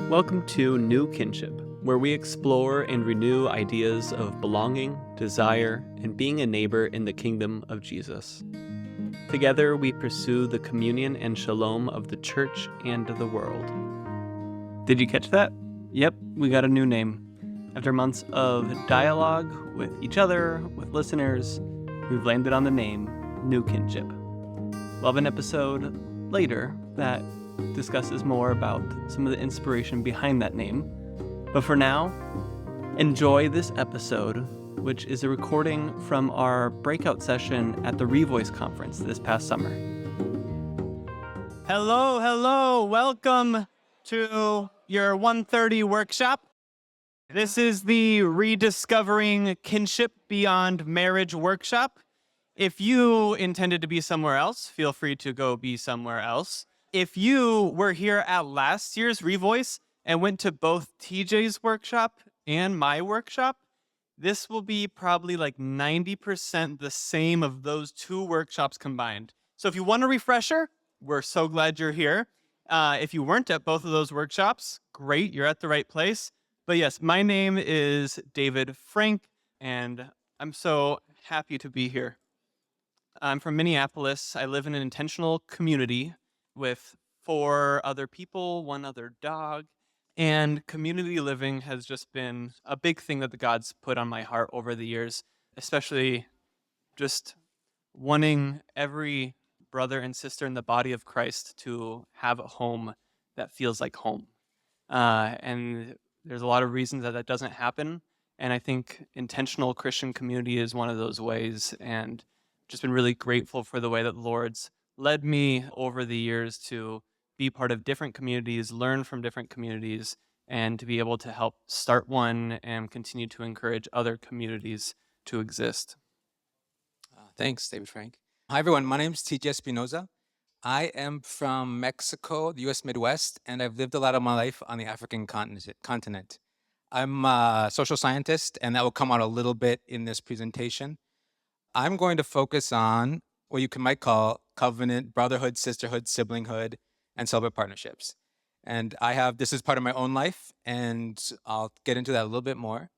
Welcome to New Kinship, where we explore and renew ideas of belonging, desire, and being a neighbor in the kingdom of Jesus. Together, we pursue the communion and shalom of the church and the world. Did you catch that? Yep, we got a new name. After months of dialogue with each other, with listeners, we've landed on the name New Kinship. We'll have an episode later that discusses more about some of the inspiration behind that name. But for now, enjoy this episode, which is a recording from our breakout session at the Revoice conference this past summer. Hello. Welcome to your 1:30 workshop. This is the Rediscovering Kinship Beyond Marriage workshop. If you intended to be somewhere else, feel free to go be somewhere else. If you were here at last year's Revoice and went to both TJ's workshop and my workshop, this will be probably like 90% the same of those two workshops combined. So if you want a refresher, we're so glad you're here. If you weren't at both of those workshops, great, you're at the right place. But yes, my name is David Frank, and I'm so happy to be here. I'm from Minneapolis. I live in an intentional community with 4 other people, 1 other dog, and community living has just been a big thing that the God's put on my heart over the years, especially just wanting every brother and sister in the body of Christ to have a home that feels like home. And there's a lot of reasons that doesn't happen, and I think intentional Christian community is one of those ways, and just been really grateful for the way that the Lord's led me over the years to be part of different communities, learn from different communities, and to be able to help start one and continue to encourage other communities to exist. Thanks, David Frank. Hi, everyone. My name is TJ Espinoza. I am from Mexico, the U.S. Midwest, and I've lived a lot of my life on the African continent. I'm a social scientist, and that will come out a little bit in this presentation. I'm going to focus on what you might call covenant, brotherhood, sisterhood, siblinghood, and celibate partnerships. And this is part of my own life, and I'll get into that a little bit more.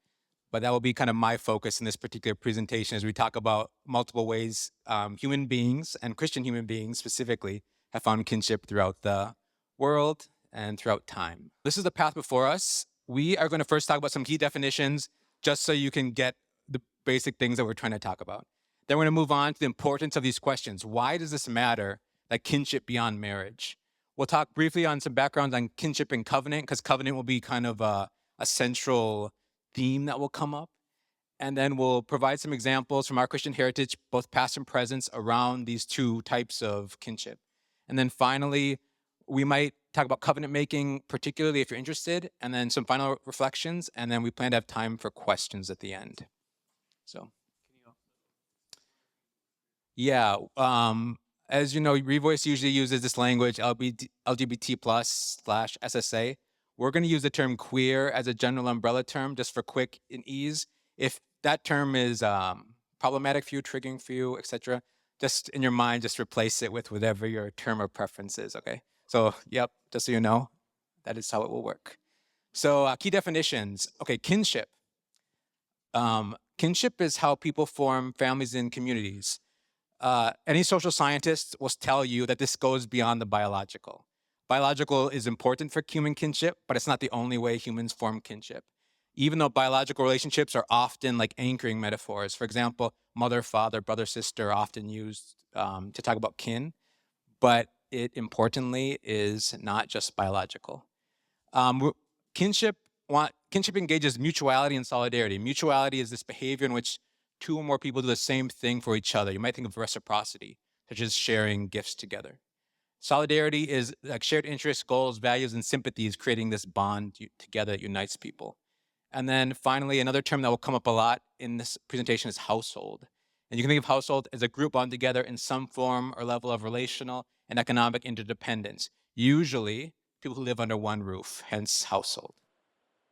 But that will be kind of my focus in this particular presentation as we talk about multiple ways human beings, and Christian human beings specifically, have found kinship throughout the world and throughout time. This is the path before us. We are going to first talk about some key definitions, just so you can get the basic things that we're trying to talk about. Then we're going to move on to the importance of these questions. Why does this matter, like kinship beyond marriage? We'll talk briefly on some background on kinship and covenant, because covenant will be kind of a central theme that will come up. And then we'll provide some examples from our Christian heritage, both past and present, around these two types of kinship. And then finally, we might talk about covenant making, particularly if you're interested, and then some final reflections, and then we plan to have time for questions at the end. So, yeah, as you know, Revoice usually uses this language, LGBT plus / SSA. We're going to use the term queer as a general umbrella term, just for quick and ease. If that term is problematic for you, triggering for you, etc., just in your mind, just replace it with whatever your term of preference is, okay? So, yep, just so you know, that is how it will work. So, key definitions. Okay, kinship. Kinship is how people form families and communities. Any social scientist will tell you that this goes beyond the biological. Biological is important for human kinship, but it's not the only way humans form kinship. Even though biological relationships are often like anchoring metaphors. For example, mother, father, brother, sister are often used to talk about kin, but it importantly is not just biological. Kinship engages mutuality and solidarity. Mutuality is this behavior in which 2 or more people do the same thing for each other. You might think of reciprocity, such as sharing gifts together. Solidarity is like shared interests, goals, values, and sympathies, creating this bond together that unites people. And then finally, another term that will come up a lot in this presentation is household. And you can think of household as a group bound together in some form or level of relational and economic interdependence. Usually, people who live under one roof, hence household.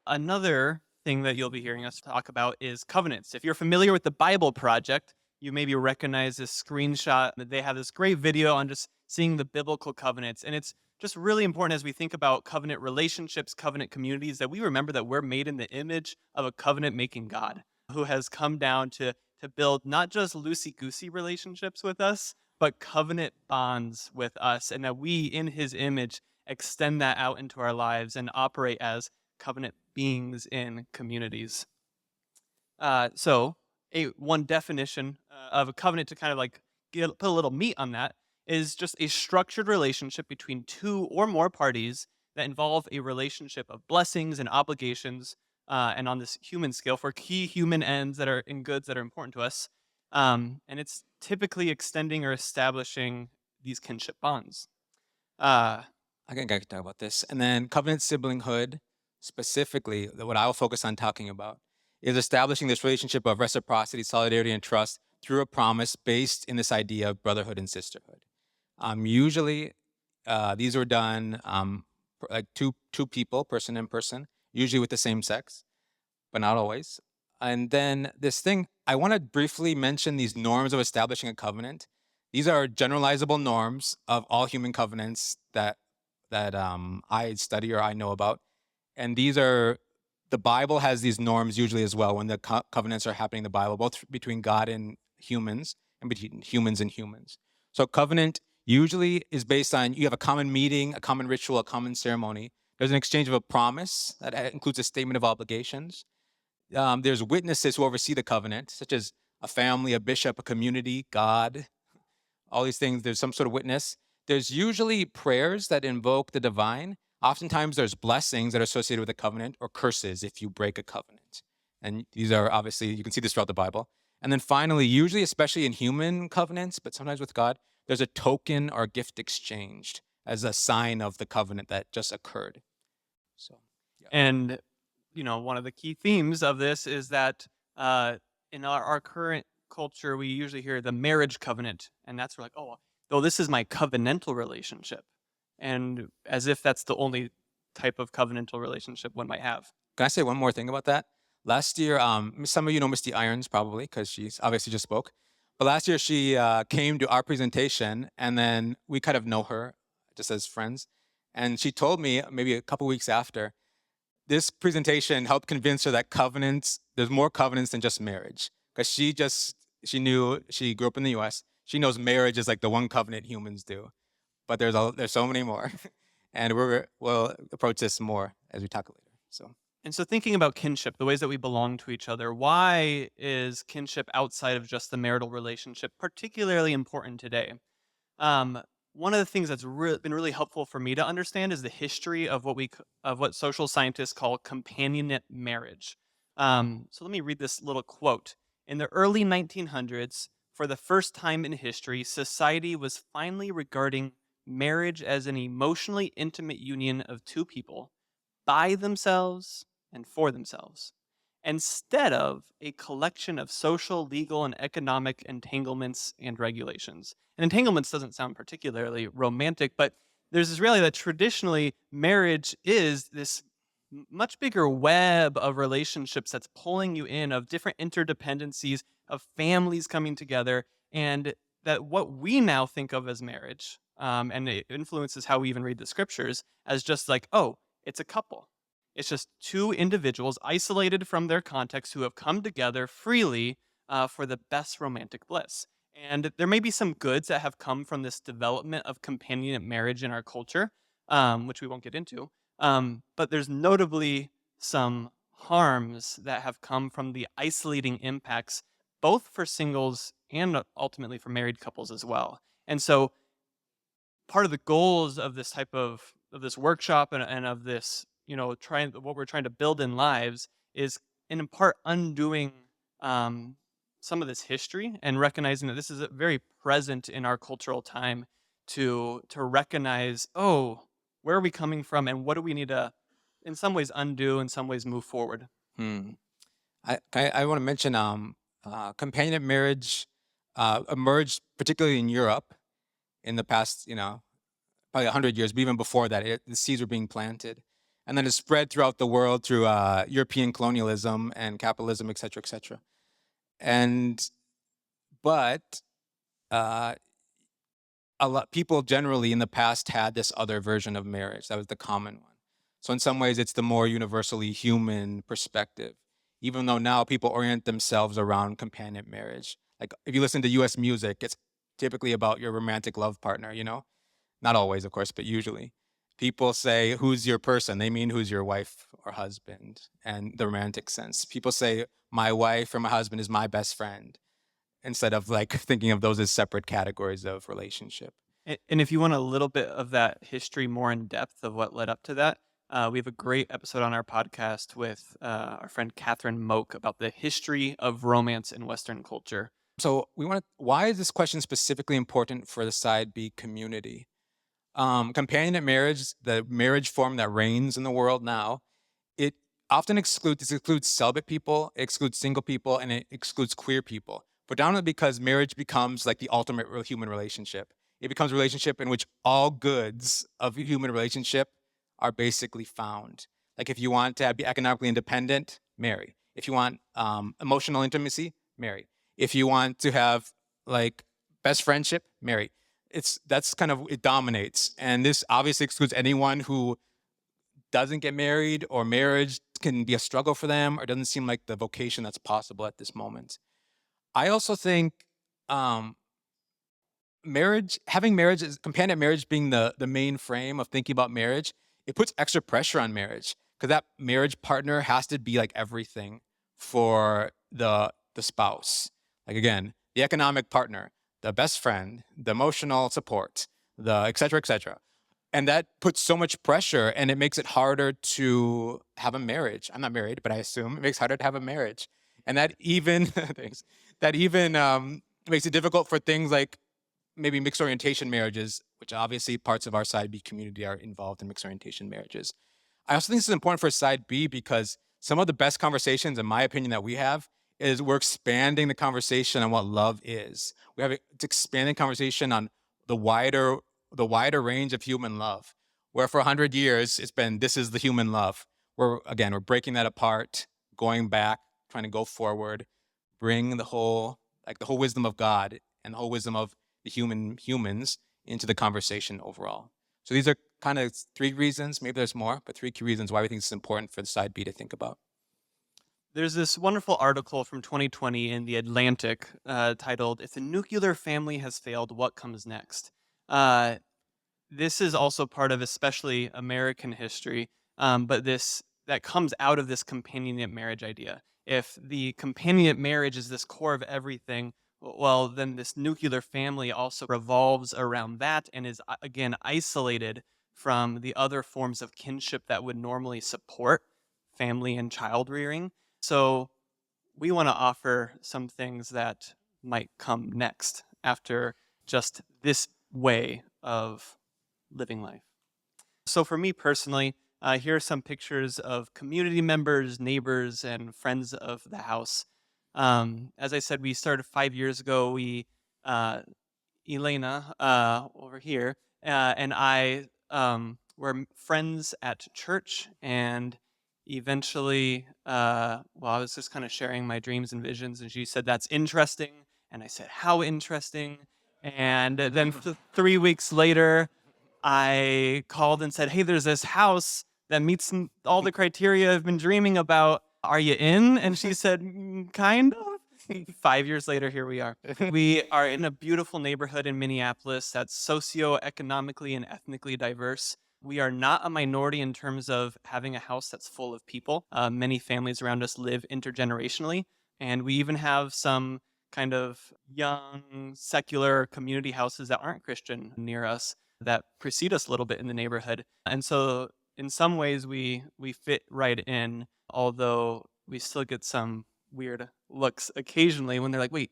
Another thing that you'll be hearing us talk about is covenants. If you're familiar with the Bible Project, you maybe recognize this screenshot that they have this great video on just seeing the biblical covenants. And it's just really important as we think about covenant relationships, covenant communities, that we remember that we're made in the image of a covenant-making God who has come down to build not just loosey-goosey relationships with us, but covenant bonds with us, and that we, in his image, extend that out into our lives and operate as covenant beings in communities. So, one definition of a covenant to kind of like put a little meat on that is just a structured relationship between two or more parties that involve a relationship of blessings and obligations, and on this human scale for key human ends that are in goods that are important to us. And it's typically extending or establishing these kinship bonds. Uh, I can talk about this. And then covenant siblinghood, specifically, what I'll focus on talking about, is establishing this relationship of reciprocity, solidarity, and trust through a promise based in this idea of brotherhood and sisterhood. Usually, these were done like two people, person and person, usually with the same sex, but not always. And then this thing, I want to briefly mention these norms of establishing a covenant. These are generalizable norms of all human covenants that I study or I know about. And these are, the Bible has these norms usually as well when the covenants are happening in the Bible, both between God and humans and between humans and humans. So covenant usually is based on, you have a common meeting, a common ritual, a common ceremony. There's an exchange of a promise that includes a statement of obligations. There's witnesses who oversee the covenant, such as a family, a bishop, a community, God, all these things. There's some sort of witness. There's usually prayers that invoke the divine. Oftentimes there's blessings that are associated with a covenant, or curses if you break a covenant. And these are obviously, you can see this throughout the Bible. And then finally, usually, especially in human covenants, but sometimes with God, there's a token or gift exchanged as a sign of the covenant that just occurred. So, yeah. and one of the key themes of this is that in our current culture, we usually hear the marriage covenant, and that's like, oh, this is my covenantal relationship, and as if that's the only type of covenantal relationship one might have. Can I say one more thing about that? Last year, some of you know Misty Irons probably because she's obviously just spoke. But last year she came to our presentation, and then we kind of know her just as friends. And she told me maybe a couple weeks after, this presentation helped convince her that covenants, there's more covenants than just marriage. Because she knew, she grew up in the US. She knows marriage is like the one covenant humans do. But there's so many more. And we'll approach this more as we talk later. So. And so, thinking about kinship, the ways that we belong to each other, why is kinship outside of just the marital relationship particularly important today? Um, One of the things that's been really helpful for me to understand is the history of what social scientists call companionate marriage. So let me read this little quote. In the early 1900s, for the first time in history, society was finally regarding marriage as an emotionally intimate union of two people by themselves and for themselves, instead of a collection of social, legal, and economic entanglements and regulations. And entanglements doesn't sound particularly romantic, but there's this reality that traditionally marriage is this much bigger web of relationships that's pulling you in, of different interdependencies, of families coming together, and that what we now think of as marriage, and it influences how we even read the scriptures, as just like, oh, it's a couple. It's just two individuals isolated from their context who have come together freely for the best romantic bliss. And there may be some goods that have come from this development of companionate marriage in our culture, which we won't get into. But there's notably some harms that have come from the isolating impacts, both for singles and ultimately for married couples as well. And so, part of the goals of this type of this workshop and of this, trying what we're trying to build in lives is in part undoing um, some of this history and recognizing that this is very present in our cultural time to recognize, oh, where are we coming from and what do we need to in some ways undo, in some ways move forward. Hmm. I want to mention companionate marriage emerged particularly in Europe in the past, probably 100 years, but even before that, the seeds were being planted. And then it spread throughout the world through European colonialism and capitalism, et cetera, et cetera. But uh, a lot people generally in the past had this other version of marriage. That was the common one. So in some ways, it's the more universally human perspective, even though now people orient themselves around companionate marriage. Like if you listen to US music, it's typically about your romantic love partner, you know? Not always, of course, but usually. People say, who's your person? They mean who's your wife or husband, and the romantic sense. People say, my wife or my husband is my best friend, instead of like thinking of those as separate categories of relationship. And if you want a little bit of that history more in depth of what led up to that, we have a great episode on our podcast with our friend Catherine Moak about the history of romance in Western culture. So why is this question specifically important for the Side B community? Companionate marriage, the marriage form that reigns in the world now, it often excludes celibate people, it excludes single people, and it excludes queer people. Predominantly because marriage becomes like the ultimate human relationship. It becomes a relationship in which all goods of a human relationship are basically found. Like if you want to be economically independent, marry. If you want emotional intimacy, marry. If you want to have like best friendship, marry. That's kind of, it dominates. And this obviously excludes anyone who doesn't get married, or marriage can be a struggle for them, or doesn't seem like the vocation that's possible at this moment. I also think companionate marriage being the main frame of thinking about marriage, it puts extra pressure on marriage because that marriage partner has to be like everything for the spouse. Like again, the economic partner, the best friend, the emotional support, the et cetera, et cetera. And that puts so much pressure, and it makes it harder to have a marriage. I'm not married, but I assume it makes it harder to have a marriage. And that even thanks, that even makes it difficult for things like maybe mixed orientation marriages, which obviously parts of our Side B community are involved in mixed orientation marriages. I also think this is important for Side B because some of the best conversations, in my opinion, that we have is we're expanding the conversation on what love is. It's expanding conversation on the wider range of human love, where for 100 years it's been, this is the human love. We're breaking that apart, going back, trying to go forward, bring the whole wisdom of God and the whole wisdom of the humans into the conversation overall. So these are kind of 3 reasons, maybe there's more, but 3 key reasons why we think it's important for the Side B to think about. There's this wonderful article from 2020 in The Atlantic titled, If the Nuclear Family Has Failed, What Comes Next? This is also part of especially American history, but that comes out of this companionate marriage idea. If the companionate marriage is this core of everything, well, then this nuclear family also revolves around that and is, again, isolated from the other forms of kinship that would normally support family and child rearing. So we want to offer some things that might come next after just this way of living life. So for me personally, here are some pictures of community members, neighbors, and friends of the house. As I said, we started 5 years ago. Elena over here, and I were friends at church, and eventually, well, I was just kind of sharing my dreams and visions, and she said, "That's interesting," and I said, "How interesting?" And then 3 weeks later, I called and said, "Hey, there's this house that meets all the criteria I've been dreaming about. Are you in?" And she said, "Kind of." 5 years later, here we are. We are in a beautiful neighborhood in Minneapolis that's socioeconomically and ethnically diverse. We are not a minority in terms of having a house that's full of people. Many families around us live intergenerationally, and we even have some kind of young, secular community houses that aren't Christian near us that precede us a little bit in the neighborhood. And so in some ways we fit right in, although we still get some weird looks occasionally when they're like, "Wait,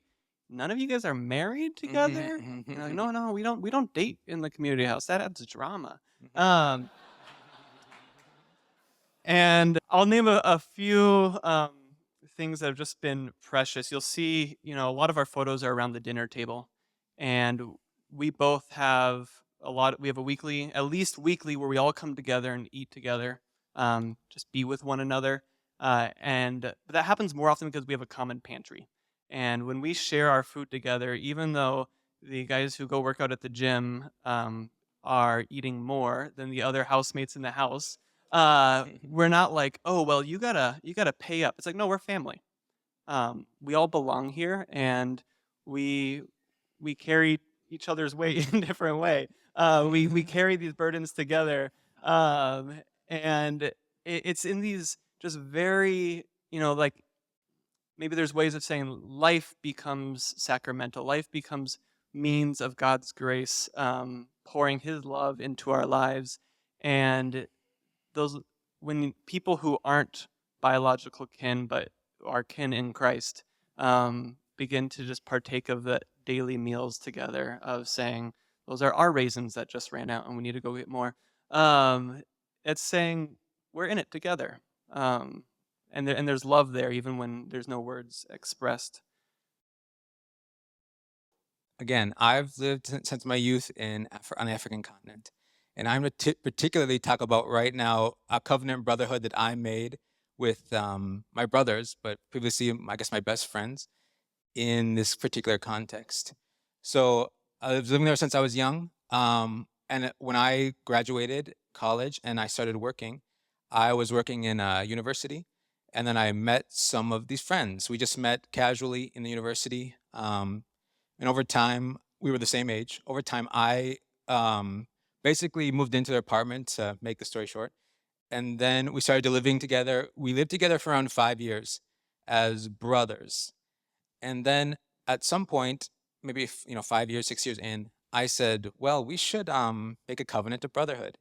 none of you guys are married together?" And you're like, "No, we don't date in the community house. That adds drama." Um, and I'll name a few things that have just been precious. You'll see, a lot of our photos are around the dinner table, and we both have we have at least weekly, where we all come together and eat together, just be with one another. But that happens more often because we have a common pantry. And when we share our food together, even though the guys who go work out at the gym are eating more than the other housemates in the house, we're not like, oh well, you gotta pay up. It's like, no, we're family. We all belong here, and we we carry each other's weight in a different way. We carry these burdens together, and it's in these just very, like, maybe there's ways of saying life becomes sacramental. Life becomes means of God's grace, pouring His love into our lives, and those when people who aren't biological kin but are kin in Christ begin to just partake of the daily meals together, of saying those are our raisins that just ran out and we need to go get more. Um, it's saying we're in it together, and there's love there even when there's no words expressed. Again, I've lived since my youth on the African continent, and I'm going to particularly talk about right now a covenant brotherhood that I made with my brothers, but previously, I guess, my best friends in this particular context. So I was living there since I was young, and when I graduated college and I started working, I was working in a university, and then I met some of these friends. We just met casually in the university. And over time, we were the same age. Over time, I basically moved into their apartment, to make the story short. And then we started living together. We lived together for around 5 years as brothers. And then at some point, maybe 5 years, 6 years in, I said, well, we should make a covenant of brotherhood.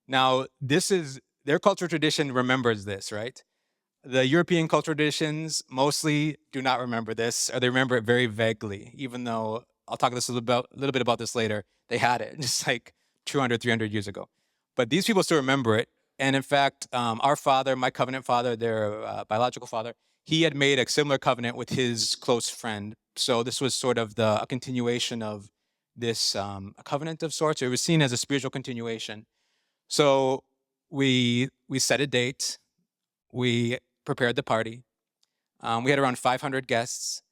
Now, this is their cultural tradition remembers this, right? The European cultural traditions mostly do not remember this, or they remember it very vaguely, even though I'll talk a little bit about this later. They had it just like 200, 300 years ago. But these people still remember it. And in fact, our father, my covenant father, their biological father, he had made a similar covenant with his close friend. So this was sort of a continuation of this a covenant of sorts. It was seen as a spiritual continuation. So we set a date. We prepared the party. We had around 500 guests,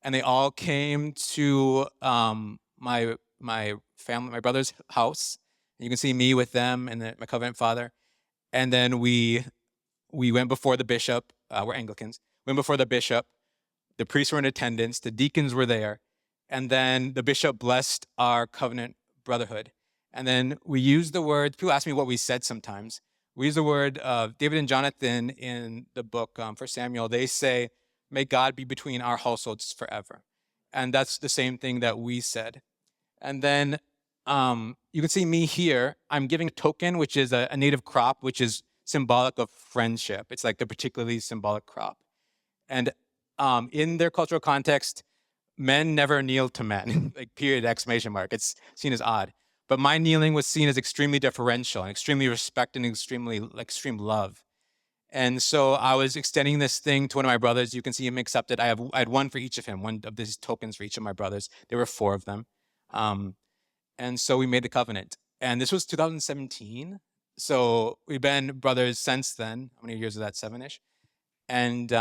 and they all came to my family, my brother's house. And you can see me with them and my covenant father. And then we went before the bishop. We're Anglicans. Went before the bishop. The priests were in attendance. The deacons were there, and then the bishop blessed our covenant brotherhood. And then we used the word. People ask me what we said sometimes. We use the word David and Jonathan in the book for Samuel. They say, "May God be between our households forever," and that's the same thing that we said. And then you can see me here. I'm giving a token, which is a native crop, which is symbolic of friendship. It's like the particularly symbolic crop. And in their cultural context, men never kneel to men, like period, exclamation mark. It's seen as odd. But my kneeling was seen as extremely deferential and extremely respect and extremely extreme love. And so I was extending this thing to one of my brothers. You can see him accept it. I had one for each of him, one of these tokens for each of my brothers. There were four of them. And so we made the covenant. And this was 2017. So we've been brothers since then. How many years is that? 7-ish? And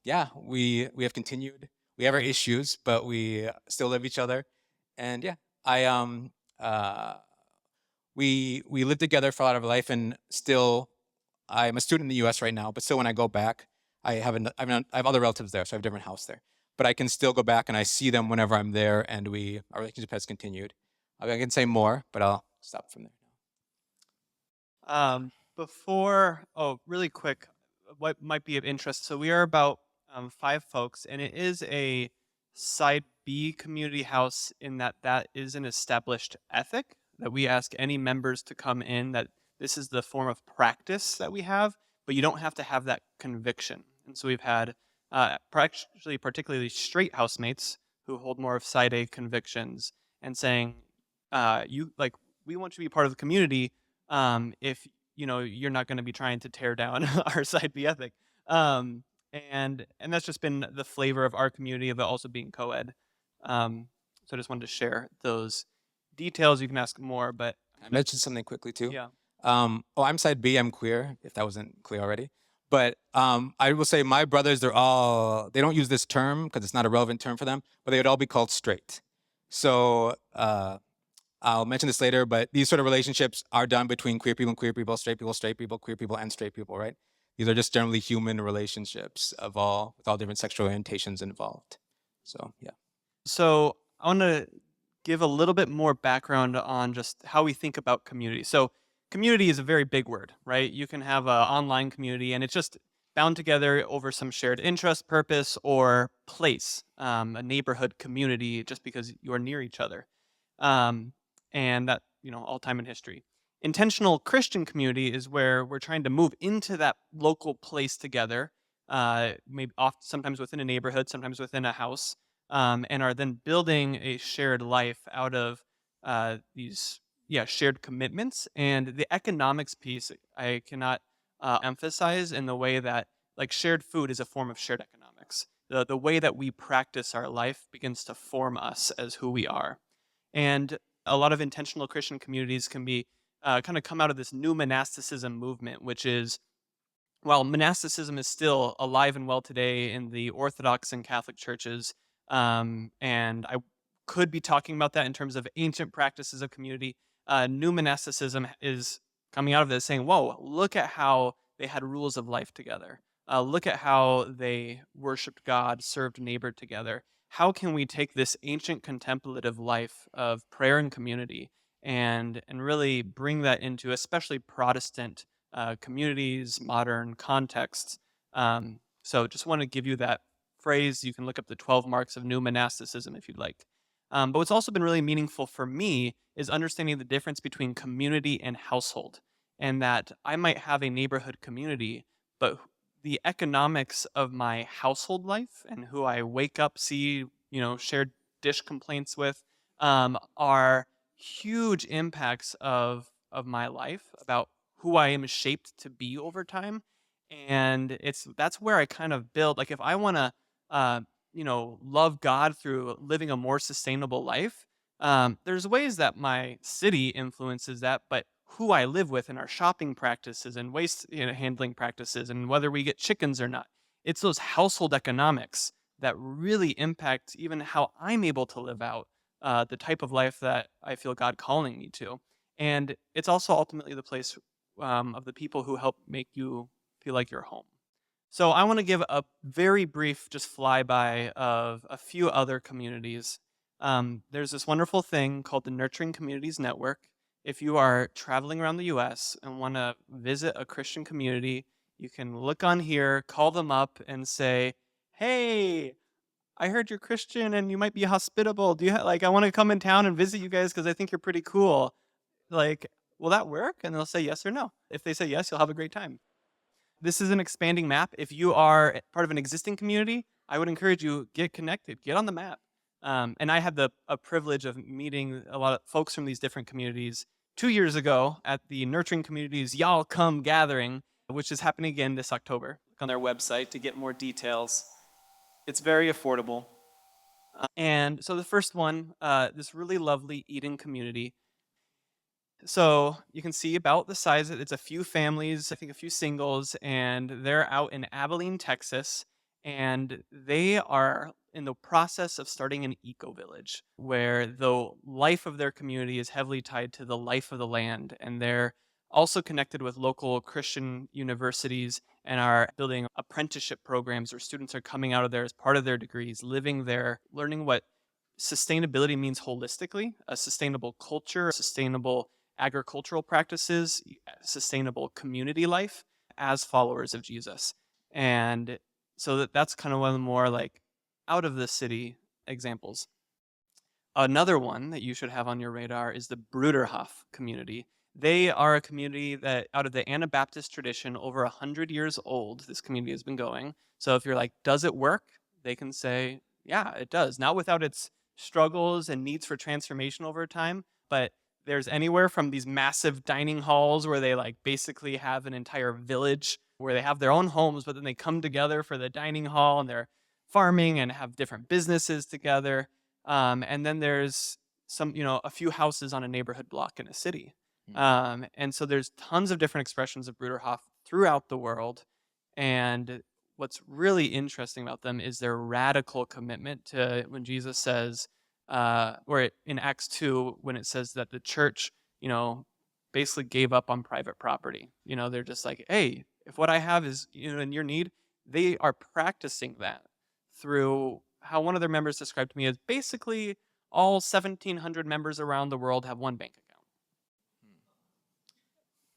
yeah, we have continued. We have our issues, but we still love each other. And yeah, I we lived together for a lot of life, and still I'm a student in the U.S. right now. But still, when I go back, I have other relatives there, so I have a different house there. But I can still go back and I see them whenever I'm there, and our relationship has continued. I can say more, but I'll stop from there. Really quick, what might be of interest. So we are about 5 folks, and it is a Side B community house in that is an established ethic that we ask any members to come in, that this is the form of practice that we have, but you don't have to have that conviction. And so we've had actually particularly straight housemates who hold more of Side A convictions and saying, we want you to be part of the community, if you're not going to be trying to tear down our Side B ethic. And that's just been the flavor of our community, of it also being co-ed. So I just wanted to share those details. You can ask more, but I mentioned something quickly too. yeah. I'm Side B. I'm queer, if that wasn't clear already. But I will say my brothers, they don't use this term because it's not a relevant term for them, but they would all be called straight. So I'll mention this later, but these sort of relationships are done between queer people, straight people, queer people, and straight people, right? These are just generally human relationships with all different sexual orientations involved. So yeah. So I want to give a little bit more background on just how we think about community. So community is a very big word, right? You can have an online community, and it's just bound together over some shared interest, purpose, or place, a neighborhood community, just because you're near each other, um, and that all time in history. Intentional Christian community is where we're trying to move into that local place together, maybe oft sometimes within a neighborhood, sometimes within a house, and are then building a shared life out of these shared commitments. And the economics piece I cannot emphasize in the way that, like, shared food is a form of shared economics. The way that we practice our life begins to form us as who we are. And a lot of intentional Christian communities can be kind of come out of this new monasticism movement, which is, while monasticism is still alive and well today in the Orthodox and Catholic churches, and I could be talking about that in terms of ancient practices of community, new monasticism is coming out of this saying, whoa, look at how they had rules of life together. Look at how they worshiped God, served neighbor together. How can we take this ancient contemplative life of prayer and community and really bring that into especially Protestant communities, modern contexts? So just want to give you that phrase. You can look up the 12 marks of new monasticism if you'd like. But what's also been really meaningful for me is understanding the difference between community and household, and that I might have a neighborhood community, but the economics of my household life and who I wake up, see, shared dish complaints with, are huge impacts of my life about who I am shaped to be over time. And that's where I kind of build, like, if I want to love God through living a more sustainable life, there's ways that my city influences that, but who I live with and our shopping practices and waste handling practices and whether we get chickens or not, it's those household economics that really impact even how I'm able to live out the type of life that I feel God calling me to. And it's also ultimately the place of the people who help make you feel like you're home. So I want to give a very brief just flyby of a few other communities. There's this wonderful thing called the Nurturing Communities Network. If you are traveling around the US and want to visit a Christian community, you can look on here, call them up, and say, "Hey, I heard you're Christian and you might be hospitable. Do you like, I want to come in town and visit you guys because I think you're pretty cool. Like, will that work?" And they'll say yes or no. If they say yes, you'll have a great time. This is an expanding map. If you are part of an existing community, I would encourage you, get connected, get on the map. And I had the a privilege of meeting a lot of folks from these different communities 2 years ago at the Nurturing Communities Y'all Come gathering, which is happening again this October. Look on their website to get more details. It's very affordable. And so the first one, this really lovely Eden community. So you can see about the size. It's a few families, I think a few singles, and they're out in Abilene, Texas, and they are in the process of starting an eco village where the life of their community is heavily tied to the life of the land, and they're also connected with local Christian universities and are building apprenticeship programs where students are coming out of there as part of their degrees, living there, learning what sustainability means holistically, a sustainable culture, sustainable agricultural practices, sustainable community life as followers of Jesus. And so that's kind of one of the more like out of the city examples. Another one that you should have on your radar is the Bruderhof community. They are a community that, out of the Anabaptist tradition, over 100 years old, this community has been going. So if you're like, does it work? They can say, yeah, it does. Not without its struggles and needs for transformation over time, but there's anywhere from these massive dining halls where they like basically have an entire village where they have their own homes, but then they come together for the dining hall and they're farming and have different businesses together. And then there's a few houses on a neighborhood block in a city. And so there's tons of different expressions of Bruderhof throughout the world. And what's really interesting about them is their radical commitment to when Jesus says, in Acts 2, when it says that the church, basically gave up on private property. They're just like, hey, if what I have is, in your need, they are practicing that through how one of their members described to me as basically all 1,700 members around the world have one bank account.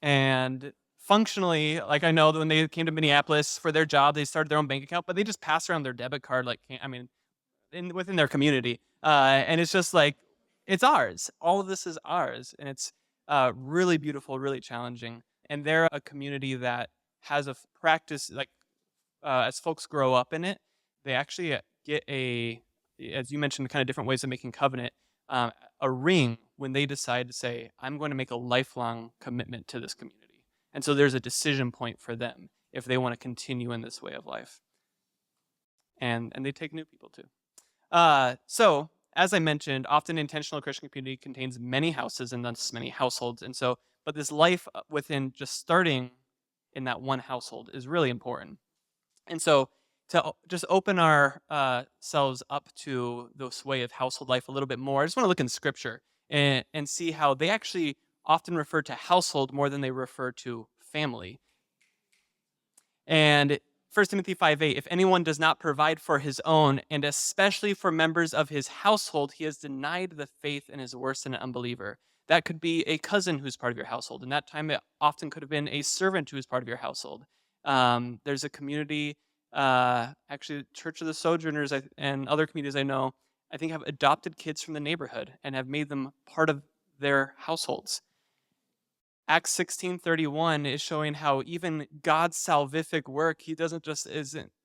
And functionally, like I know that when they came to Minneapolis for their job, they started their own bank account, but they just pass around their debit card within their community. And it's just like, it's ours. All of this is ours. And it's really beautiful, really challenging. And they're a community that has a practice, like as folks grow up in it, they actually get as you mentioned, kind of different ways of making covenant, a ring when they decide to say, I'm going to make a lifelong commitment to this community. And so there's a decision point for them if they want to continue in this way of life. And they take new people too. So, as I mentioned, often intentional Christian community contains many houses and thus many households. And so, but this life within just starting in that one household is really important. And so, to just open our selves up to this way of household life a little bit more, I just want to look in Scripture and see how they actually often refer to household more than they refer to family. And 1 Timothy 5:8, if anyone does not provide for his own, and especially for members of his household, he has denied the faith and is worse than an unbeliever. That could be a cousin who's part of your household. And that time, it often could have been a servant who is part of your household. There's a community, actually, Church of the Sojourners and other communities I know, I think have adopted kids from the neighborhood and have made them part of their households. Acts 16:31 is showing how even God's salvific work, he isn't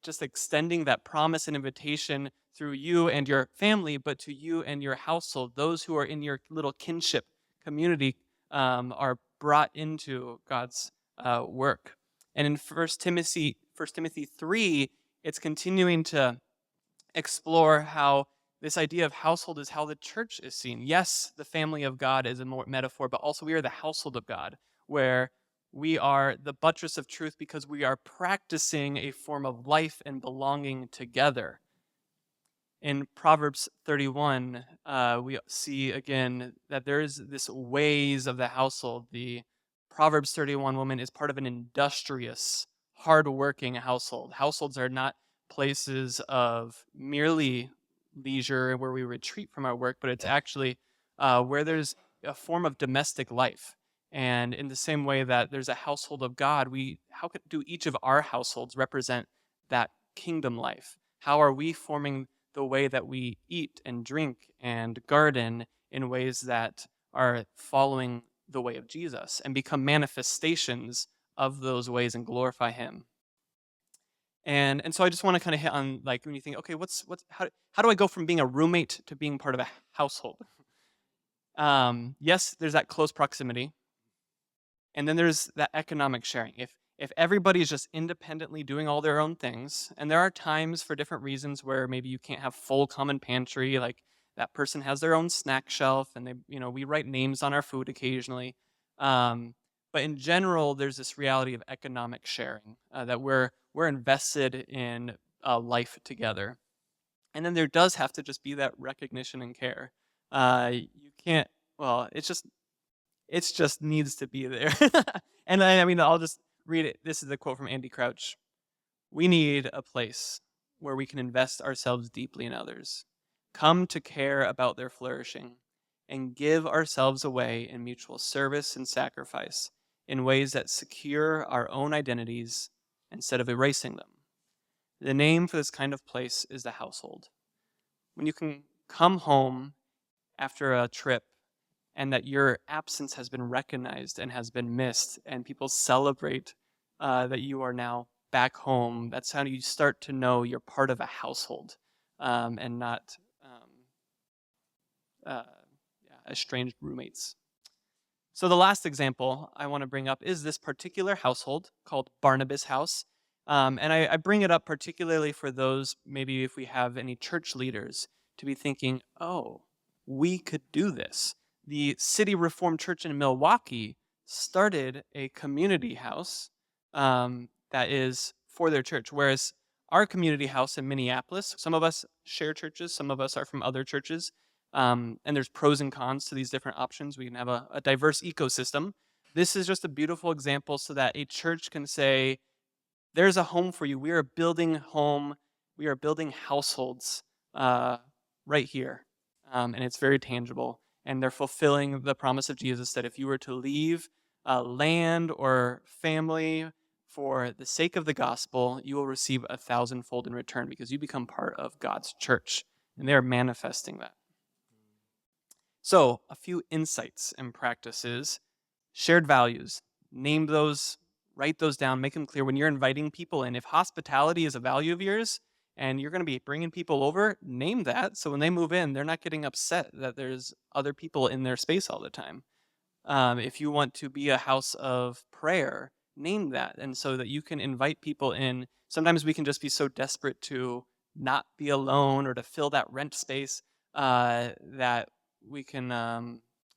just extending that promise and invitation through you and your family, but to you and your household. Those who are in your little kinship community are brought into God's work. And in First Timothy 3, it's continuing to explore how this idea of household is how the church is seen. Yes, the family of God is a more metaphor, but also we are the household of God, where we are the buttress of truth because we are practicing a form of life and belonging together. In Proverbs 31, we see again that there is this ways of the household. The Proverbs 31 woman is part of an industrious, hardworking household. Households are not places of merely leisure where we retreat from our work, but it's actually where there's a form of domestic life. And in the same way that there's a household of God, how do each of our households represent that kingdom life? How are we forming the way that we eat and drink and garden in ways that are following the way of Jesus and become manifestations of those ways and glorify him? And so I just want to kind of hit on, like, when you think, okay, how do I go from being a roommate to being part of a household? Yes, there's that close proximity, and then there's that economic sharing. If everybody's just independently doing all their own things, and there are times for different reasons where maybe you can't have full common pantry, like that person has their own snack shelf, and we write names on our food occasionally. But in general, there's this reality of economic sharing, that we're invested in life together. And then there does have to just be that recognition and care. You can't. Well, it just needs to be there. And I'll just read it. This is a quote from Andy Crouch. We need a place where we can invest ourselves deeply in others, come to care about their flourishing, and give ourselves away in mutual service and sacrifice in ways that secure our own identities instead of erasing them. The name for this kind of place is the household. When you can come home after a trip and that your absence has been recognized and has been missed, and people celebrate that you are now back home, that's how you start to know you're part of a household, and not estranged roommates. So the last example I want to bring up is this particular household called Barnabas House. And I bring it up particularly for those, maybe if we have any church leaders, to be thinking, oh, we could do this. The City Reformed Church in Milwaukee started a community house that is for their church, whereas our community house in Minneapolis, some of us share churches, some of us are from other churches. And there's pros and cons to these different options. We can have a diverse ecosystem. This is just a beautiful example so that a church can say, there's a home for you. We are building home. We are building households right here. And it's very tangible. And they're fulfilling the promise of Jesus that if you were to leave land or family for the sake of the gospel, you will receive 1,000-fold in return because you become part of God's church. And they're manifesting that. So, a few insights and practices. Shared values. Name those, write those down, make them clear when you're inviting people in. If hospitality is a value of yours and you're going to be bringing people over, name that so when they move in, they're not getting upset that there's other people in their space all the time. If you want to be a house of prayer, name that, and so that you can invite people in. Sometimes we can just be so desperate to not be alone or to fill that rent space that we can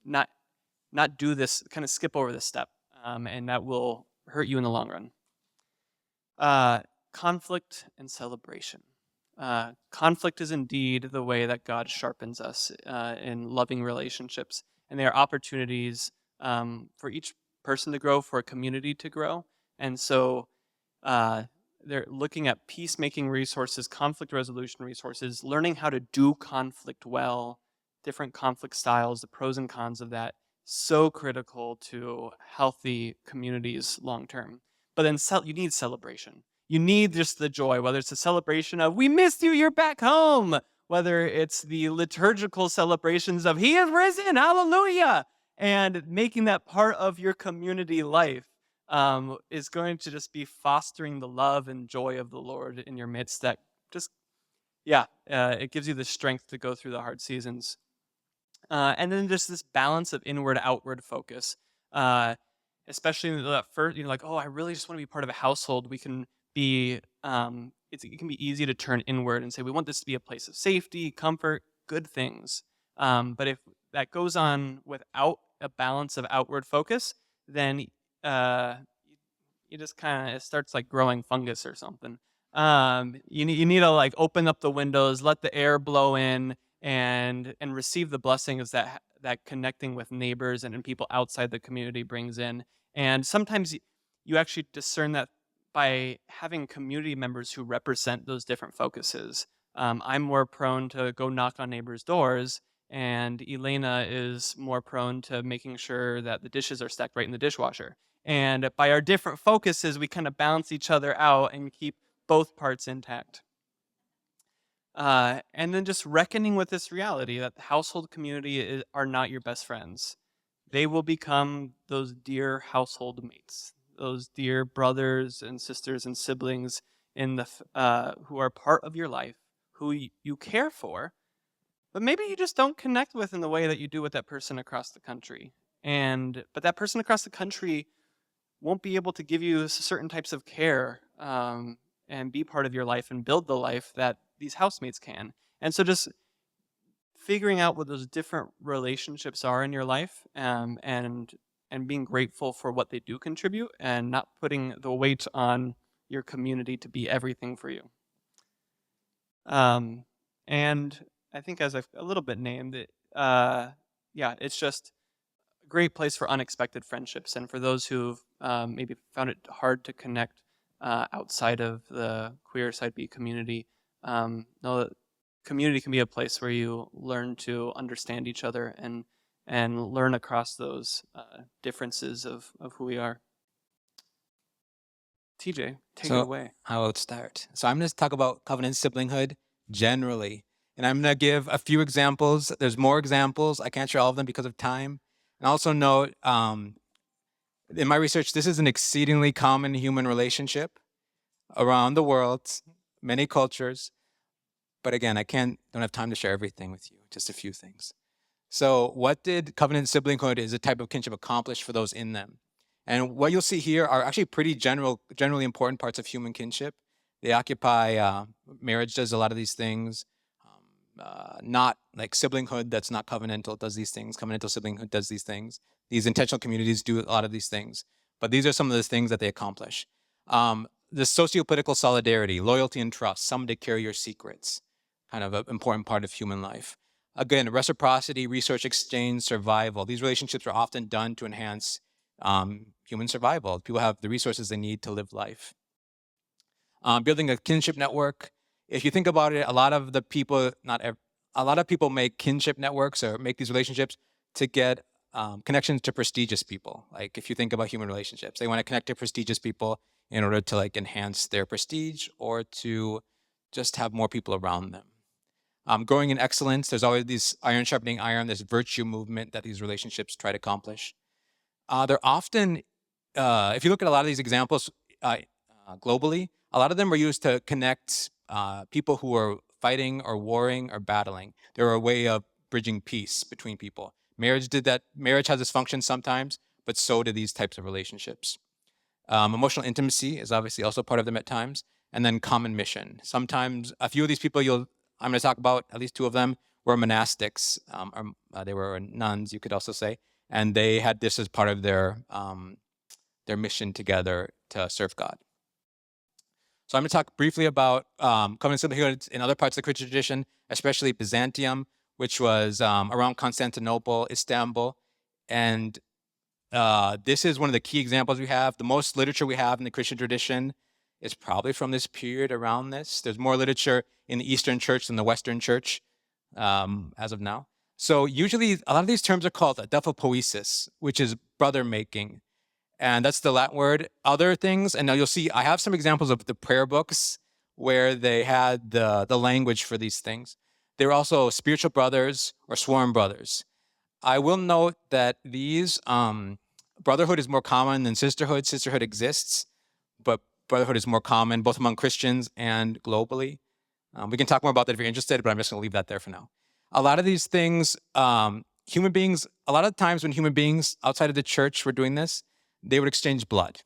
not do this, kind of skip over this step, and that will hurt you in the long run. Conflict and celebration. Conflict is indeed the way that God sharpens us in loving relationships, and they are opportunities for each person to grow, for a community to grow. And so they're looking at peacemaking resources, conflict resolution resources, learning how to do conflict well, different conflict styles, the pros and cons of that. So critical to healthy communities long term. But then you need celebration. You need just the joy, whether it's a celebration of, we missed you, you're back home. Whether it's the liturgical celebrations of, he is risen, hallelujah. And making that part of your community life is going to just be fostering the love and joy of the Lord in your midst that just, it gives you the strength to go through the hard seasons. And then just this balance of inward-outward focus, especially in the first, like, oh, I really just want to be part of a household. We can be, it can be easy to turn inward and say, we want this to be a place of safety, comfort, good things. But if that goes on without a balance of outward focus, then you just kind of, it starts like growing fungus or something. You need to like open up the windows, let the air blow in, and receive the blessings that connecting with neighbors and people outside the community brings in. And sometimes you actually discern that by having community members who represent those different focuses. I'm more prone to go knock on neighbors' doors, and Elena is more prone to making sure that the dishes are stacked right in the dishwasher. And by our different focuses, we kind of balance each other out and keep both parts intact. And then just reckoning with this reality that the household community are not your best friends. They will become those dear household mates, those dear brothers and sisters and siblings who are part of your life, who you care for, but maybe you just don't connect with in the way that you do with that person across the country. But that person across the country won't be able to give you certain types of care and be part of your life and build the life that these housemates can. And so just figuring out what those different relationships are in your life and being grateful for what they do contribute and not putting the weight on your community to be everything for you. And I think as I've a little bit named it, it's just a great place for unexpected friendships. And for those who've maybe found it hard to connect outside of the queer Side B community, know that community can be a place where you learn to understand each other and learn across those differences of who we are. TJ, take it away. I will start. So I'm going to talk about covenant siblinghood generally. And I'm going to give a few examples. There's more examples. I can't share all of them because of time. And also note, in my research, this is an exceedingly common human relationship around the world, many cultures. But again, don't have time to share everything with you, just a few things. So what did covenant siblinghood as a type of kinship accomplish for those in them? And what you'll see here are actually pretty generally important parts of human kinship. They occupy, marriage does a lot of these things. Not like siblinghood, that's not covenantal, does these things. Covenantal siblinghood does these things. These intentional communities do a lot of these things. But these are some of the things that they accomplish. The socio-political solidarity, loyalty and trust, someone to carry your secrets, kind of an important part of human life. Again, reciprocity, resource exchange, survival. These relationships are often done to enhance human survival. People have the resources they need to live life. Building a kinship network. If you think about it, a lot of people make kinship networks or make these relationships to get connections to prestigious people. Like if you think about human relationships, they want to connect to prestigious people in order to like enhance their prestige or to just have more people around them. Growing in excellence, there's always this iron sharpening iron, this virtue movement that these relationships try to accomplish. They're often, if you look at a lot of these examples globally, a lot of them were used to connect people who are fighting or warring or battling. They're a way of bridging peace between people. Marriage did that. Marriage has this function sometimes, but so do these types of relationships. Emotional intimacy is obviously also part of them at times. And then common mission. Sometimes a few of these people I'm going to talk about, at least two of them, were monastics. They were nuns, you could also say. And they had this as part of their mission together to serve God. So I'm going to talk briefly about covenant siblinghood in other parts of the Christian tradition, especially Byzantium, which was around Constantinople, Istanbul. And this is one of the key examples we have. The most literature we have in the Christian tradition is probably from this period around this. There's more literature in the Eastern Church than the Western Church as of now. So usually a lot of these terms are called adelphopoiesis, which is brother making. And that's the Latin word. Other things, and now you'll see, I have some examples of the prayer books where they had the language for these things. They were also spiritual brothers or sworn brothers. I will note that these, brotherhood is more common than sisterhood. Sisterhood exists, but brotherhood is more common both among Christians and globally. We can talk more about that if you're interested, but I'm just going to leave that there for now. A lot of these things, human beings, a lot of times when human beings outside of the church were doing this, they would exchange blood.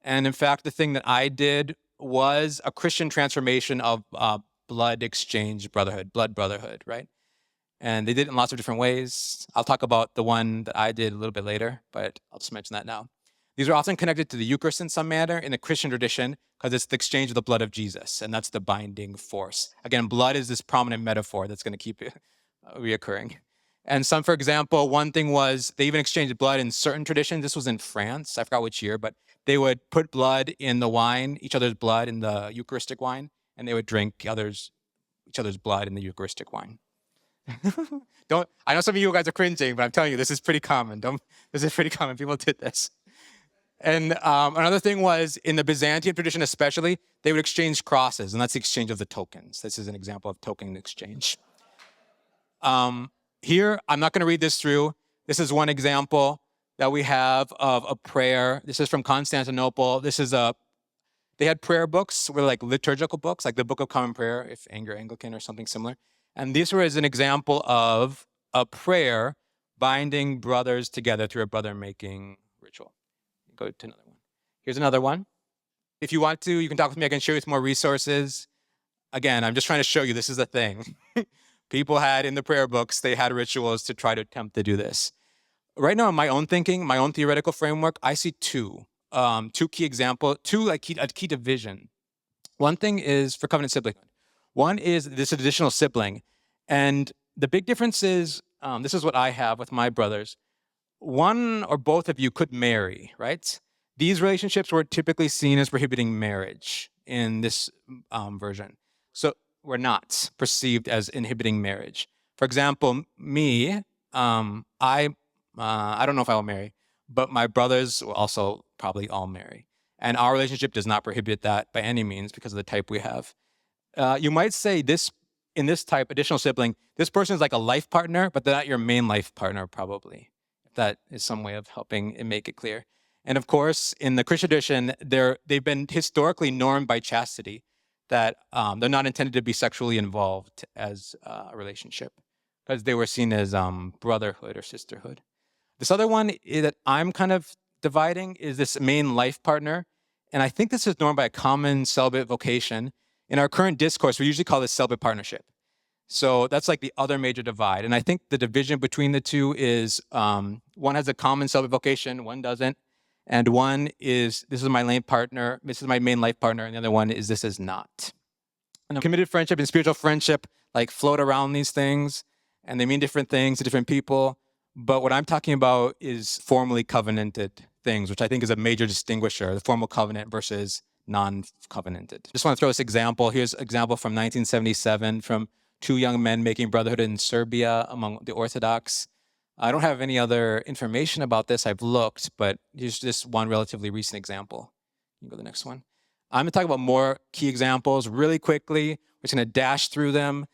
And in fact, the thing that I did was a Christian transformation of blood exchange brotherhood, blood brotherhood, right? And they did it in lots of different ways. I'll talk about the one that I did a little bit later, but I'll just mention that now. These are often connected to the Eucharist in some manner in the Christian tradition because it's the exchange of the blood of Jesus, and that's the binding force. Again, blood is this prominent metaphor that's going to keep reoccurring. And some, for example, one thing was they even exchanged blood in certain traditions. This was in France. I forgot which year, but they would put blood in the wine, each other's blood in the Eucharistic wine, and they would drink each other's blood in the Eucharistic wine. I know some of you guys are cringing, but I'm telling you, this is pretty common. This is pretty common. People did this. And another thing was in the Byzantine tradition, especially, they would exchange crosses, and that's the exchange of the tokens. This is an example of token exchange. Here, I'm not going to read this through. This is one example that we have of a prayer. This is from Constantinople. They had prayer books, were like liturgical books, like the Book of Common Prayer, if Anglican or something similar. And this was an example of a prayer binding brothers together through a brother-making ritual. Go to another one. Here's another one. If you want to, you can talk with me. I can share with more resources. Again, I'm just trying to show you this is a thing. People had in the prayer books, they had rituals to try to attempt to do this. Right now, in my own thinking, my own theoretical framework, I see two key examples, a key division. One thing is for covenant siblinghood. One is this additional sibling. And the big difference is, this is what I have with my brothers. One or both of you could marry, right? These relationships were typically seen as prohibiting marriage in this version. So we're not perceived as inhibiting marriage. For example, me, I don't know if I will marry, but my brothers will also probably all marry. And our relationship does not prohibit that by any means because of the type we have. You might say in this type, additional sibling, this person is like a life partner, but they're not your main life partner probably. If that is some way of helping it make it clear. And of course, in the Christian tradition, they've been historically normed by chastity, that they're not intended to be sexually involved as a relationship because they were seen as brotherhood or sisterhood. This other one that I'm kind of dividing is this main life partner. And I think this is normed by a common celibate vocation. In our current discourse, we usually call this celibate partnership. So that's like the other major divide. And I think the division between the two is one has a common celibate vocation, one doesn't. And one is, this is my main partner, this is my main life partner, and the other one is, this is not. And committed friendship and spiritual friendship like float around these things. and they mean different things to different people. But what I'm talking about is formally covenanted things, which I think is a major distinguisher, the formal covenant versus non-covenanted. Just want to throw this example. Here's an example from 1977 from two young men making brotherhood in Serbia among the Orthodox. I don't have any other information about this. I've looked, but here's just one relatively recent example. You can go to the next one. I'm going to talk about more key examples really quickly. We're just going to dash through them.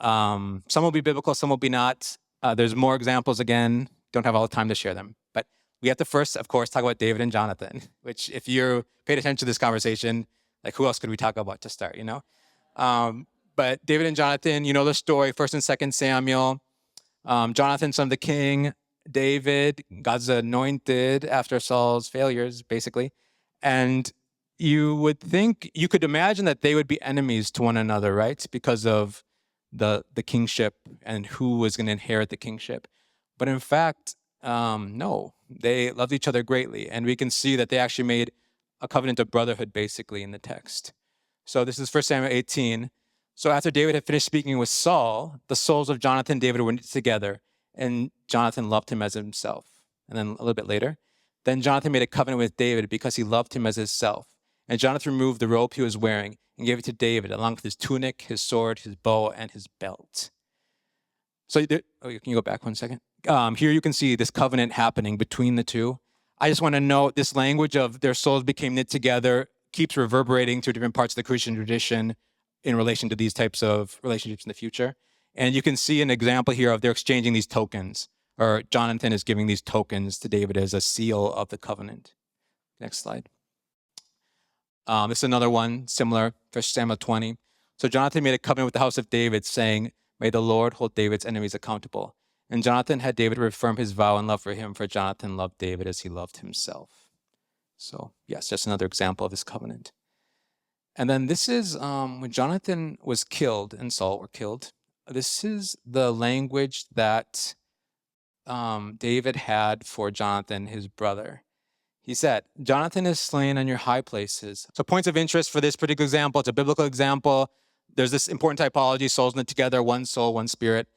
Some will be biblical, some will be not. There's more examples again. Don't have all the time to share them. But we have to first, of course, talk about David and Jonathan, which if you paid attention to this conversation, like who else could we talk about to start, you know? But David and Jonathan, you know the story, 1st and 2nd Samuel. Jonathan, son of the king, David, God's anointed after Saul's failures, basically. And you would think, you could imagine that they would be enemies to one another, right? Because of the kingship and who was going to inherit the kingship. But in fact, no, they loved each other greatly. And we can see that they actually made a covenant of brotherhood, basically, in the text. So this is 1 Samuel 18. So after David had finished speaking with Saul, the souls of Jonathan and David were knit together, and Jonathan loved him as himself. And then a little bit later, then Jonathan made a covenant with David because he loved him as himself. And Jonathan removed the robe he was wearing and gave it to David, along with his tunic, his sword, his bow, and his belt. So can you go back one second? Here you can see this covenant happening between the two. I just want to note this language of their souls became knit together keeps reverberating through different parts of the Christian tradition in relation to these types of relationships in the future. And you can see an example here of they're exchanging these tokens, or Jonathan is giving these tokens to David as a seal of the covenant. Next slide. This is another one, similar, 1 Samuel 20. So Jonathan made a covenant with the house of David, saying, "May the Lord hold David's enemies accountable." And Jonathan had David reaffirm his vow and love for him, for Jonathan loved David as he loved himself. So yes, just another example of this covenant. And then this is when Jonathan was killed and Saul were killed. This is the language that David had for Jonathan, his brother. He said, "Jonathan is slain on your high places." So points of interest for this particular example, it's a biblical example. There's this important typology, souls knit together, one soul, one spirit.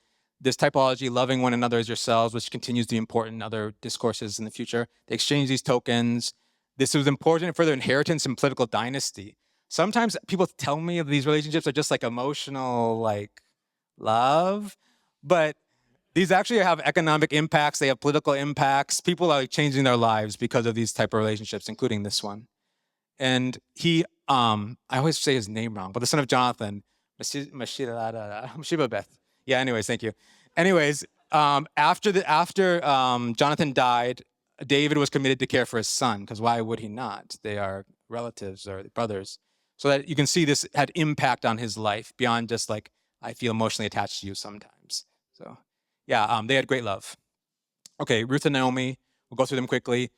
This typology, loving one another as yourselves, which continues to be important in other discourses in the future. They exchange these tokens. This was important for their inheritance and political dynasty. Sometimes people tell me of these relationships are just like emotional, like love, but these actually have economic impacts. They have political impacts. People are like changing their lives because of these type of relationships, including this one. And he, I always say his name wrong, but the son of Jonathan, Meshibabeth. Yeah, anyways, thank you. Anyways, after Jonathan died, David was committed to care for his son, because why would he not? They are relatives or brothers. So that you can see this had impact on his life beyond just like, I feel emotionally attached to you sometimes. So yeah, they had great love. Okay, Ruth and Naomi, we'll go through them quickly.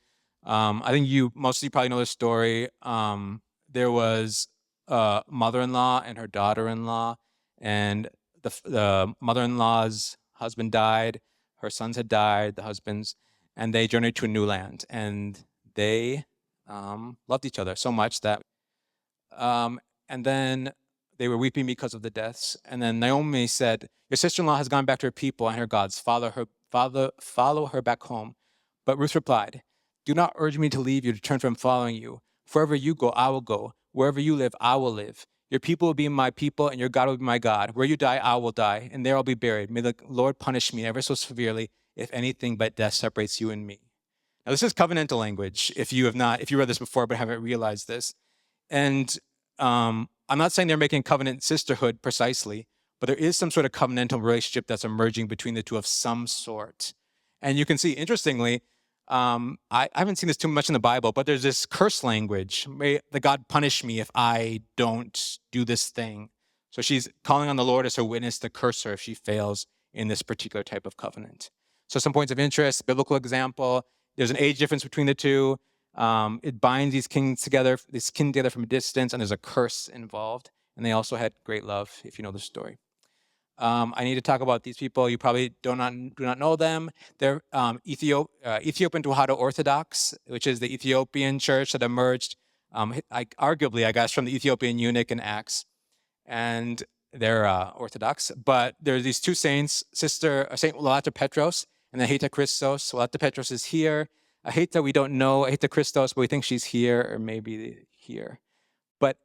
I think you mostly probably know the story. There was a mother-in-law and her daughter-in-law, and the mother-in-law's husband died, her sons had died, the husbands, and they journeyed to a new land. And they loved each other so much that, and then they were weeping because of the deaths. And then Naomi said, "Your sister-in-law has gone back to her people and her gods. Follow her back home." But Ruth replied, "Do not urge me to leave you, to turn from following you. Wherever you go, I will go. Wherever you live, I will live. Your people will be my people, and your God will be my God. Where you die, I will die, and there I'll be buried. May the Lord punish me ever so severely if anything but death separates you and me." Now, this is covenantal language, if you read this before but haven't realized this. And I'm not saying they're making covenant sisterhood precisely, but there is some sort of covenantal relationship that's emerging between the two of some sort. And you can see, interestingly, I haven't seen this too much in the Bible, but there's this curse language. "May the God punish me if I don't do this thing." So she's calling on the Lord as her witness to curse her if she fails in this particular type of covenant. So some points of interest, biblical example. There's an age difference between the two. It binds these kings together from a distance, and there's a curse involved. And they also had great love, if you know the story. I need to talk about these people. You probably do not know them. They're Ethiopian Walatta Orthodox, which is the Ethiopian church that emerged, arguably, I guess, from the Ethiopian eunuch in Acts. And they're Orthodox, but there's these two saints, Saint Walatta Petros and Eheta Kristos. Walatta Petros is here. Eheta, we don't know. Eheta Kristos, but we think she's here or maybe here. But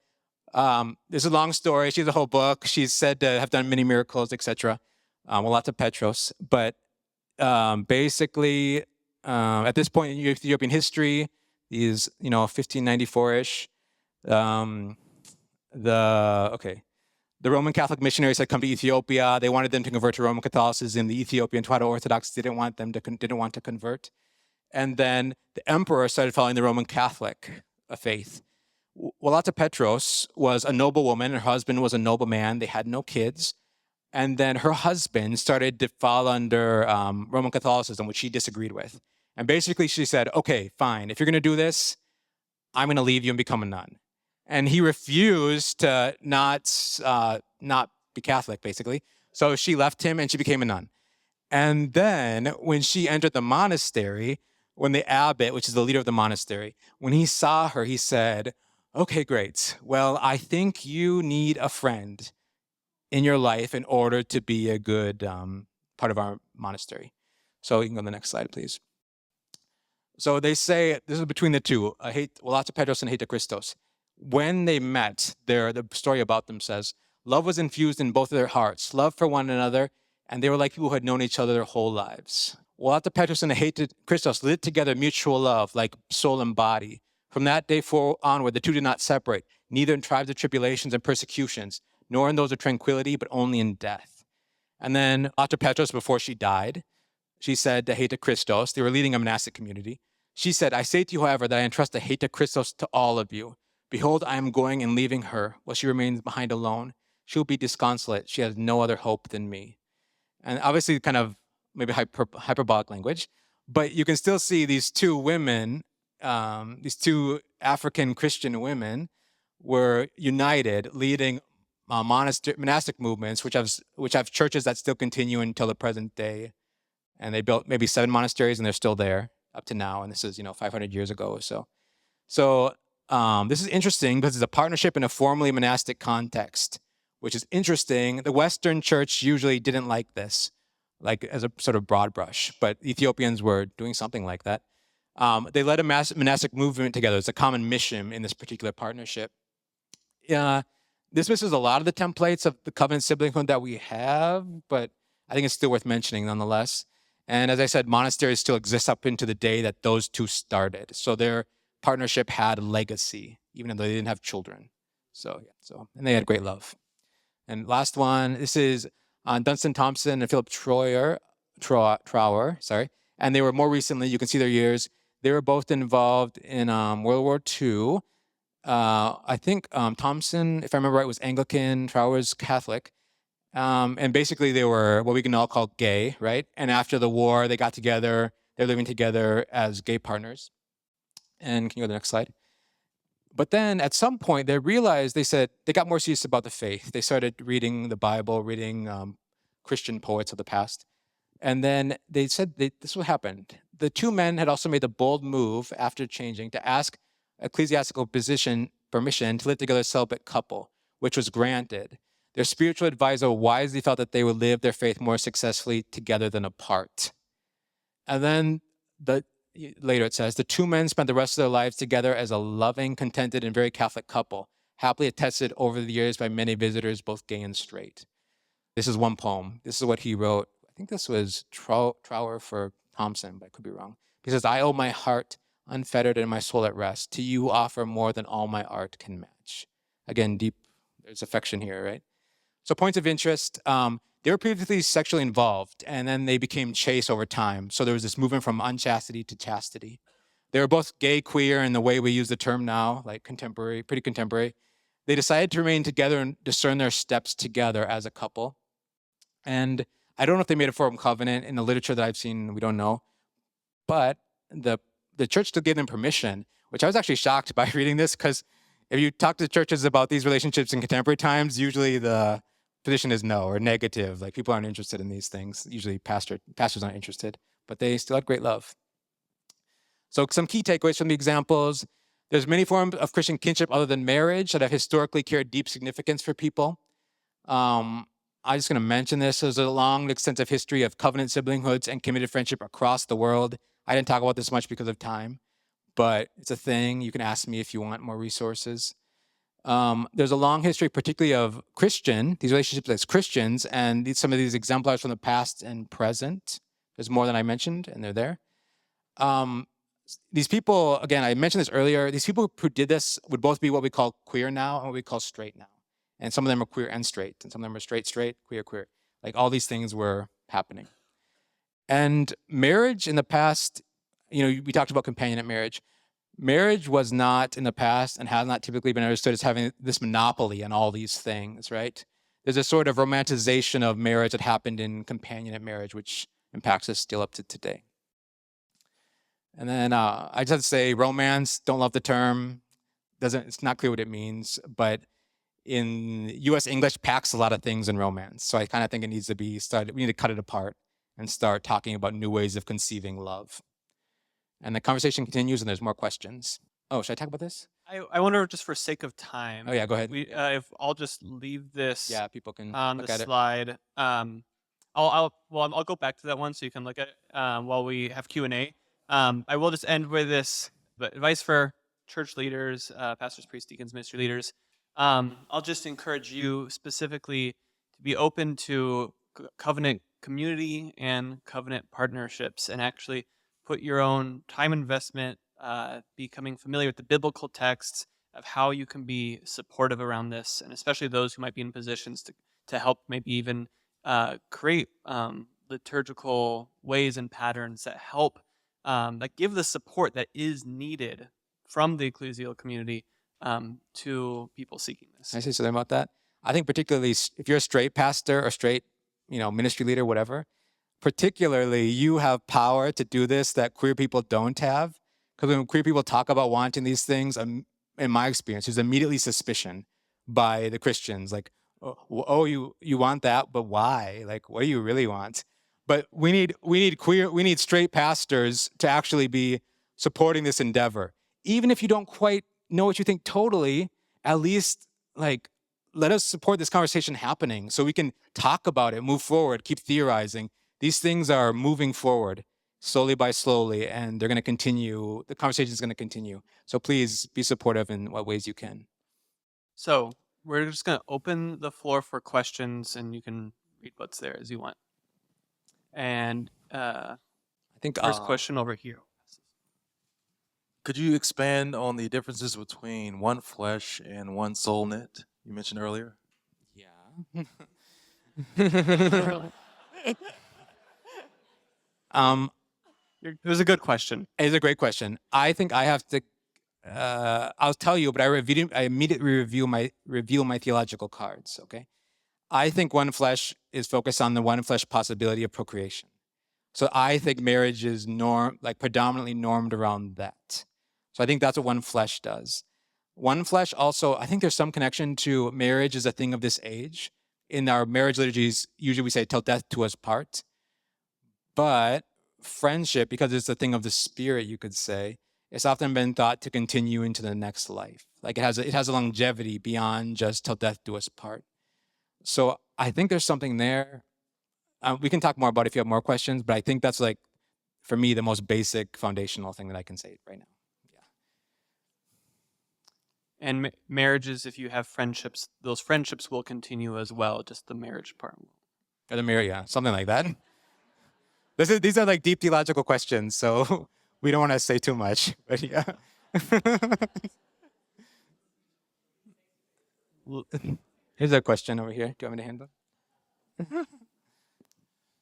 there's a long story. She has a whole book. She's said to have done many miracles, etc. Walatta Petros. But basically, at this point in Ethiopian history, these 1594-ish. The Roman Catholic missionaries had come to Ethiopia. They wanted them to convert to Roman Catholicism. The Ethiopian Tewahedo Orthodox didn't want to convert. And then the emperor started following the Roman Catholic faith. Walatta Petros was a noble woman. Her husband was a noble man. They had no kids. And then her husband started to fall under Roman Catholicism, which she disagreed with. And basically she said, okay, fine. If you're going to do this, I'm going to leave you and become a nun. And he refused to not be Catholic, basically. So she left him and she became a nun. And then when she entered the monastery, when the abbot, which is the leader of the monastery, when he saw her, he said, okay, great. Well, I think you need a friend in your life in order to be a good part of our monastery. So you can go to the next slide, please. So they say, this is between the two, Walatta Petros and Eheta Kristos. When they met, the story about them says, love was infused in both of their hearts, love for one another, and they were like people who had known each other their whole lives. Walatta Petros and Eheta Kristos lived together mutual love, like soul and body. From that day onward, the two did not separate, neither in tribes of tribulations and persecutions, nor in those of tranquility, but only in death. And then Walatta Petros, before she died, she said to Eheta Kristos, they were leading a monastic community. She said, I say to you, however, that I entrust Eheta Kristos to all of you. Behold, I am going and leaving her, while she remains behind alone. She will be disconsolate. She has no other hope than me. And obviously kind of maybe hyperbolic language, but you can still see these two women, these two African Christian women were united, leading monastic movements, which have churches that still continue until the present day. And they built maybe 7 monasteries and they're still there up to now. And this is, 500 years ago or so. So this is interesting because it's a partnership in a formally monastic context, which is interesting. The Western church usually didn't like this, like as a sort of broad brush, but Ethiopians were doing something like that. They led a monastic movement together. It's a common mission in this particular partnership. This misses a lot of the templates of the covenant siblinghood that we have, but I think it's still worth mentioning nonetheless. And as I said, monasteries still exist up into the day that those two started. So their partnership had legacy, even though they didn't have children. And they had great love. And last one, this is Dunstan Thompson and Philip Trower, and they were more recently, you can see their years, they were both involved in World War II. I think Thompson, if I remember right, was Anglican, Trower's Catholic. And basically they were what we can all call gay, right? And after the war, they got together, they're living together as gay partners. And can you go to the next slide? But then at some point they realized, they got more serious about the faith. They started reading the Bible, reading Christian poets of the past. And then they said, this is what happened. The two men had also made the bold move after changing to ask ecclesiastical permission to live together as a celibate couple, which was granted. Their spiritual advisor wisely felt that they would live their faith more successfully together than apart. And then later it says, the two men spent the rest of their lives together as a loving, contented, and very Catholic couple, happily attested over the years by many visitors, both gay and straight. This is one poem. This is what he wrote. I think this was Trower for Thompson, but I could be wrong. He says, I owe my heart unfettered and my soul at rest. To you offer more than all my art can match. Again, deep, there's affection here, right? So points of interest, they were previously sexually involved, and then they became chaste over time. So there was this movement from unchastity to chastity. They were both gay, queer, in the way we use the term now, like contemporary, pretty contemporary. They decided to remain together and discern their steps together as a couple. And I don't know if they made a formal covenant. In the literature that I've seen, we don't know. But the church still gave them permission, which I was actually shocked by reading this, because if you talk to churches about these relationships in contemporary times, usually the position is no or negative. Like, people aren't interested in these things. Usually pastors aren't interested, but they still had great love. So some key takeaways from the examples. There's many forms of Christian kinship other than marriage that have historically carried deep significance for people. I'm just going to mention this. There's a long, extensive history of covenant siblinghoods and committed friendship across the world. I didn't talk about this much because of time, but it's a thing. You can ask me if you want more resources. There's a long history, particularly of these relationships as Christians, and some of these exemplars from the past and present. There's more than I mentioned, and they're there. These people, again, I mentioned this earlier, these people who did this would both be what we call queer now and what we call straight now. And some of them are queer and straight, and some of them are straight, queer, queer. Like all these things were happening. And marriage in the past, we talked about companionate marriage. Marriage was not in the past and has not typically been understood as having this monopoly on all these things, right? There's a sort of romanticization of marriage that happened in companionate marriage, which impacts us still up to today. And then I just have to say, romance, don't love the term. It's not clear what it means, but in US English packs a lot of things in romance. So I kind of think it needs to be started. We need to cut it apart and start talking about new ways of conceiving love. And the conversation continues and there's more questions. Oh, should I talk about this? I wonder, just for sake of time. Oh yeah, go ahead. If I'll just leave this. Yeah, people can on look the at it. slide. I'll go back to that one so you can look at it while we have Q&A. I will just end with this advice for church leaders, pastors, priests, deacons, ministry leaders. I'll just encourage you specifically to be open to covenant community and covenant partnerships, and actually put your own time investment becoming familiar with the biblical texts of how you can be supportive around this, and especially those who might be in positions to help maybe even create liturgical ways and patterns that help, that give the support that is needed from the ecclesial community to people seeking this. Can I say something about that? I think particularly if you're a straight pastor or straight, ministry leader, whatever, particularly you have power to do this that queer people don't have. Because when queer people talk about wanting these things, in my experience, there's immediately suspicion by the Christians. Like, oh, you want that, but why? Like, what do you really want? But we need straight pastors to actually be supporting this endeavor. Even if you don't quite know what you think totally, at least let us support this conversation happening so we can talk about it, move forward, keep theorizing. These things are moving forward slowly by slowly, and they're going to continue. The conversation is going to continue. So please be supportive in what ways you can. So we're just going to open the floor for questions, and you can read what's there as you want. And I think first question over here. Could you expand on the differences between one flesh and one soul knit you mentioned earlier? Yeah. It was a good question. It's a great question. I think I have to. I'll tell you, but I immediately reveal my theological cards. Okay, I think one flesh is focused on the one flesh possibility of procreation. So I think marriage is predominantly normed around that. So I think that's what one flesh does. One flesh also, I think there's some connection to marriage as a thing of this age. In our marriage liturgies, usually we say till death do us part. But friendship, because it's a thing of the spirit, you could say, it's often been thought to continue into the next life. Like it has a longevity beyond just till death do us part. So I think there's something there. We can talk more about it if you have more questions, but I think that's for me, the most basic foundational thing that I can say right now. Yeah. And marriages, if you have friendships, those friendships will continue as well, just the marriage part. Or the marriage, yeah, something like that. These are deep theological questions, so we don't want to say too much, but yeah. Here's a question over here. Do you want me to handle it?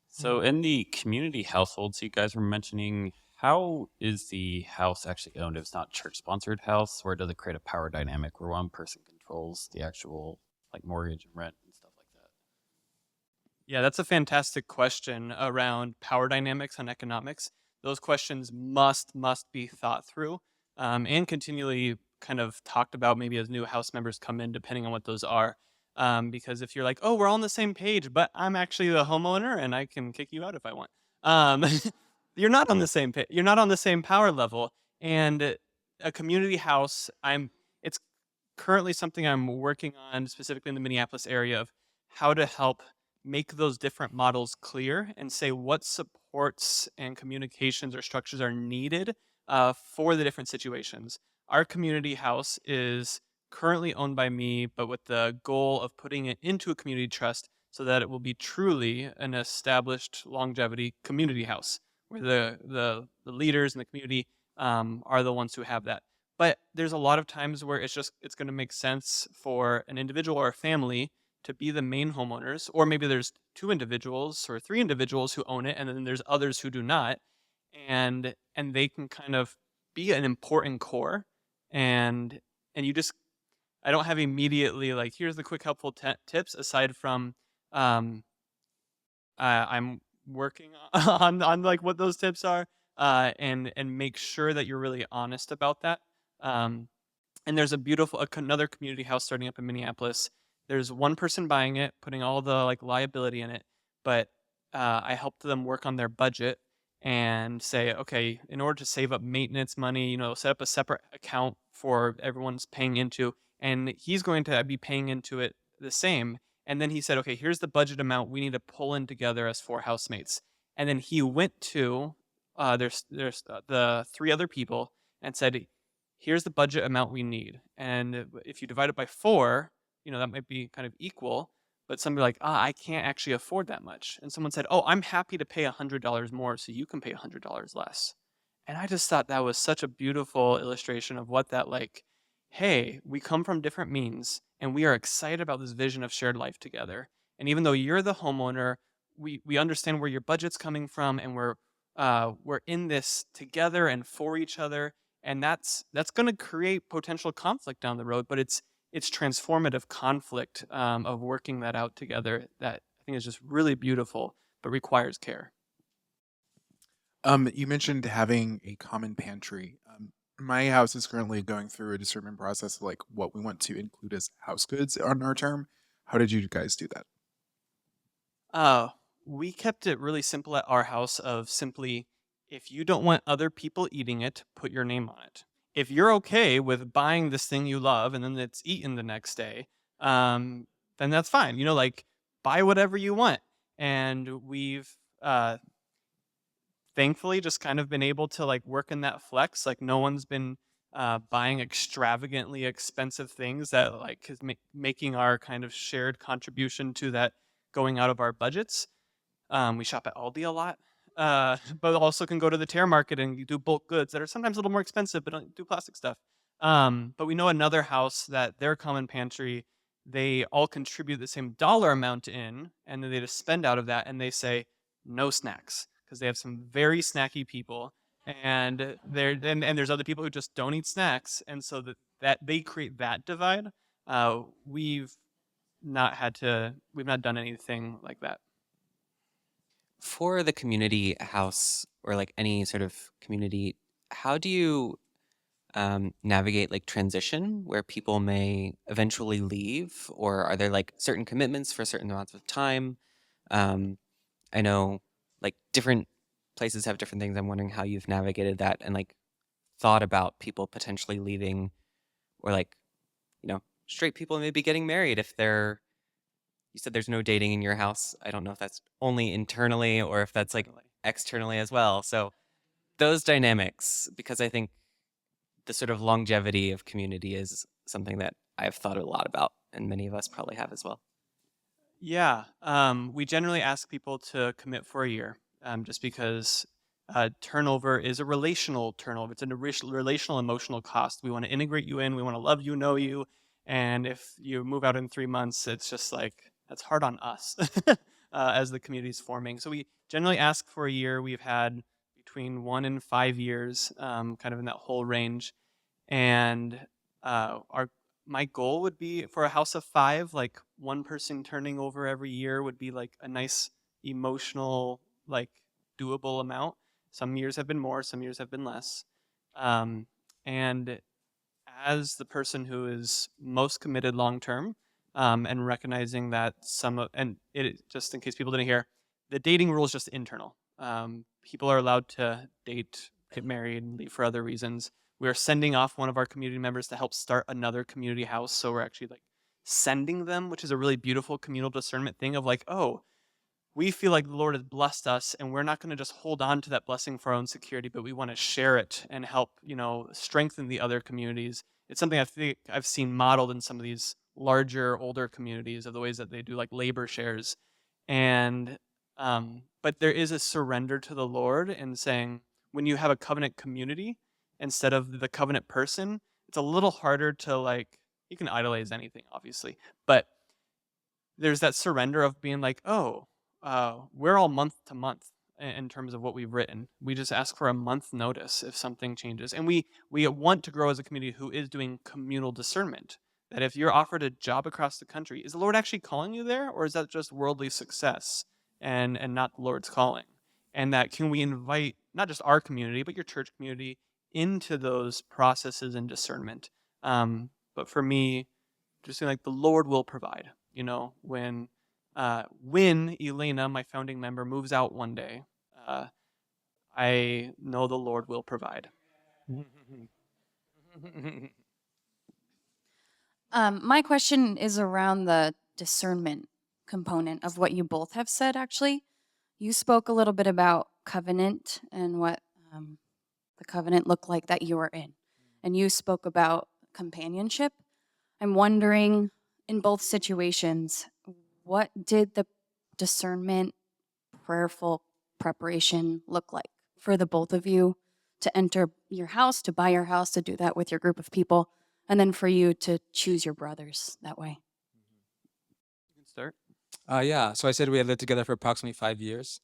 So in the community households you guys were mentioning, how is the house actually owned if it's not church-sponsored house, or does it create a power dynamic where one person controls the actual mortgage and rent and stuff like that? Yeah, that's a fantastic question around power dynamics and economics. Those questions must be thought through and continually kind of talked about, maybe as new house members come in, depending on what those are. Because if you're like, oh, we're on the same page, but I'm actually the homeowner and I can kick you out if I want. You're not on the same page. You're not on the same power level. And a community house, it's currently something I'm working on specifically in the Minneapolis area of how to help make those different models clear and say what supports and communications or structures are needed for the different situations. Our community house is currently owned by me, but with the goal of putting it into a community trust so that it will be truly an established longevity community house where the leaders in the community are the ones who have that. But there's a lot of times where it's going to make sense for an individual or a family to be the main homeowners, or maybe there's two individuals or three individuals who own it, and then there's others who do not, and they can kind of be an important core, and you just I don't have immediately like here's the quick helpful tips aside from um, I'm working on like what those tips are, and make sure that you're really honest about that. Um, and there's a beautiful another community house starting up in Minneapolis. There's one person buying it, putting all the like liability in it, but I helped them work on their budget and say, okay, in order to save up maintenance money, set up a separate account for everyone's paying into, and he's going to be paying into it the same. And then he said, okay, here's the budget amount we need to pull in together as four housemates. And then he went to there's the three other people and said, here's the budget amount we need. And if you divide it by four, that might be kind of equal. But somebody like, I can't actually afford that much. And someone said, oh, I'm happy to pay $100 more so you can pay $100 less. And I just thought that was such a beautiful illustration of what that like, hey, we come from different means and we are excited about this vision of shared life together. And even though you're the homeowner, we understand where your budget's coming from, and we're in this together and for each other, and that's going to create potential conflict down the road, but it's transformative conflict of working that out together that I think is just really beautiful, but requires care. You mentioned having a common pantry. My house is currently going through a discernment process of like what we want to include as house goods on our term. How did you guys do that? We kept it really simple at our house of simply, if you don't want other people eating it, put your name on it. If you're okay with buying this thing you love and then it's eaten the next day, then that's fine. Like buy whatever you want. And we've thankfully just kind of been able to like work in that flex. Like no one's been buying extravagantly expensive things that like is making our kind of shared contribution to that going out of our budgets. We shop at Aldi a lot, but also can go to the Terra Market and do bulk goods that are sometimes a little more expensive, but don't do plastic stuff. But we know another house that their common pantry, they all contribute the same dollar amount in, and then they just spend out of that, and they say no snacks because they have some very snacky people, and there's other people who just don't eat snacks, and so that they create that divide. We've not done anything like that. For the community house or like any sort of community, how do you navigate like transition where people may eventually leave, or are there like certain commitments for certain amounts of time? I know like different places have different things. I'm wondering how you've navigated that and like thought about people potentially leaving, or like, straight people maybe getting married if they're, you said there's no dating in your house. I don't know if that's only internally or if that's like externally as well. So those dynamics, because I think the sort of longevity of community is something that I've thought a lot about, and many of us probably have as well. Yeah, we generally ask people to commit for a year, just because turnover is a relational turnover. It's a relational emotional cost. We want to integrate you in. We want to love you, know you. And if you move out in 3 months, it's just like, that's hard on us as the community is forming. So we generally ask for a year. We've had between 1 and 5 years, kind of in that whole range. And my goal would be for a house of 5, like one person turning over every year would be like a nice emotional, like doable amount. Some years have been more, some years have been less. And as the person who is most committed long term, and recognizing that and it just in case people didn't hear, the dating rule is just internal. People are allowed to date, get married, and leave for other reasons. We are sending off one of our community members to help start another community house, so we're actually like sending them, which is a really beautiful communal discernment thing of like, oh, we feel like the Lord has blessed us and we're not going to just hold on to that blessing for our own security, but we want to share it and help, strengthen the other communities. It's something I think I've seen modeled in some of these larger, older communities of the ways that they do like labor shares. And, but there is a surrender to the Lord and saying, when you have a covenant community instead of the covenant person, it's a little harder to like, you can idolize anything, obviously, but there's that surrender of being like, oh, we're all month to month in terms of what we've written. We just ask for a month notice if something changes. And we want to grow as a community who is doing communal discernment. That if you're offered a job across the country, is the Lord actually calling you there? Or is that just worldly success and not the Lord's calling? And that can we invite not just our community, but your church community into those processes and discernment? But for me, just feeling like the Lord will provide. When Elena, my founding member, moves out one day, I know the Lord will provide. My question is around the discernment component of what you both have said, actually. You spoke a little bit about covenant and what the covenant looked like that you were in. And you spoke about companionship. I'm wondering, in both situations, what did the discernment, prayerful preparation look like for the both of you to enter your house, to buy your house, to do that with your group of people, and then for you to choose your brothers that way? You can start. Yeah, so I said we had lived together for approximately 5 years.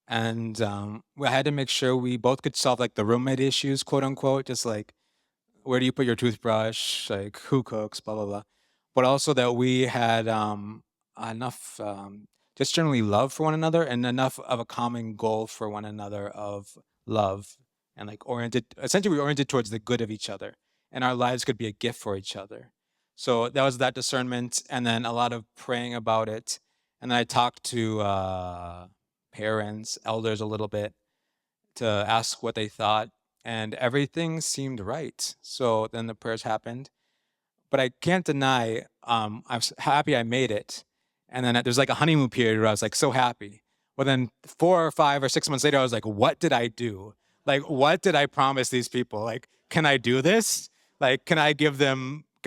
And I had to make sure we both could solve like the roommate issues, quote unquote, just like where do you put your toothbrush, like who cooks, blah, blah, blah. But also that we had enough, just generally love for one another and enough of a common goal for one another of love and like essentially we oriented towards the good of each other and our lives could be a gift for each other. So that was that discernment and then a lot of praying about it. And then I talked to parents, elders a little bit to ask what they thought, and everything seemed right. So then the prayers happened. But I can't deny, I was happy I made it. And then there's like a honeymoon period where I was like so happy. Well, then 4 or 5 or 6 months later, I was like, what did I do? Like, what did I promise these people? Like, can I do this? Like, can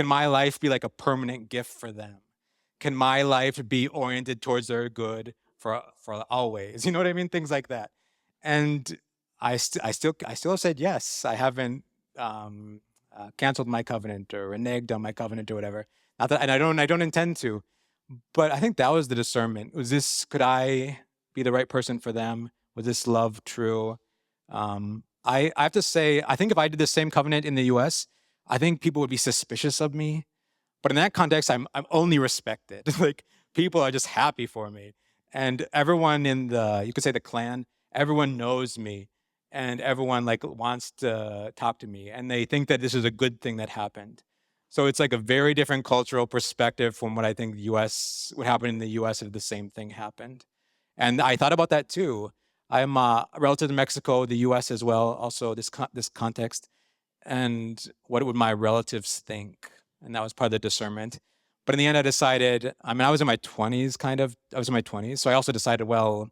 my life be like a permanent gift for them? Can my life be oriented towards their good for always? You know what I mean? Things like that. And I still said yes. I haven't canceled my covenant or reneged on my covenant or whatever. Not that, and I don't intend to. But I think that was the discernment. Could I be the right person for them? Was this love true? I have to say, I think if I did the same covenant in the U.S., I think people would be suspicious of me. But in that context, I'm only respected. Like people are just happy for me, and everyone in you could say the clan, everyone knows me, and everyone like wants to talk to me, and they think that this is a good thing that happened. So it's like a very different cultural perspective from what I think would happen in the U.S. if the same thing happened. And I thought about that too. I'm relative to Mexico, the U.S. as well. Also, this context, and what would my relatives think? And that was part of the discernment. But in the end, I decided. I mean, I was in my 20s, kind of. I was in my 20s, so I also decided, well,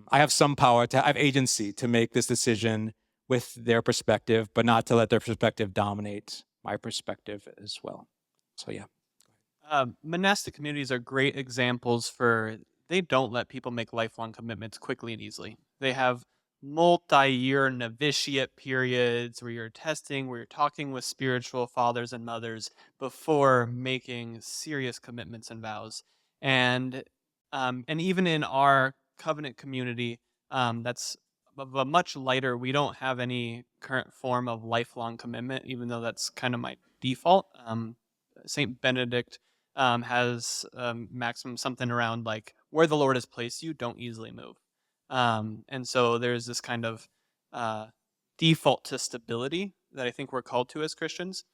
I have some power I have agency to make this decision with their perspective, but not to let their perspective dominate my perspective as well. So yeah. Monastic communities are great examples they don't let people make lifelong commitments quickly and easily. They have multi-year novitiate periods where you're testing, where you're talking with spiritual fathers and mothers before making serious commitments and vows. And even in our covenant community, that's of a much lighter. We don't have any current form of lifelong commitment, even though that's kind of my default. Saint Benedict has maximum something around like where the Lord has placed you, don't easily move. And so there's this kind of default to stability that I think we're called to as Christians.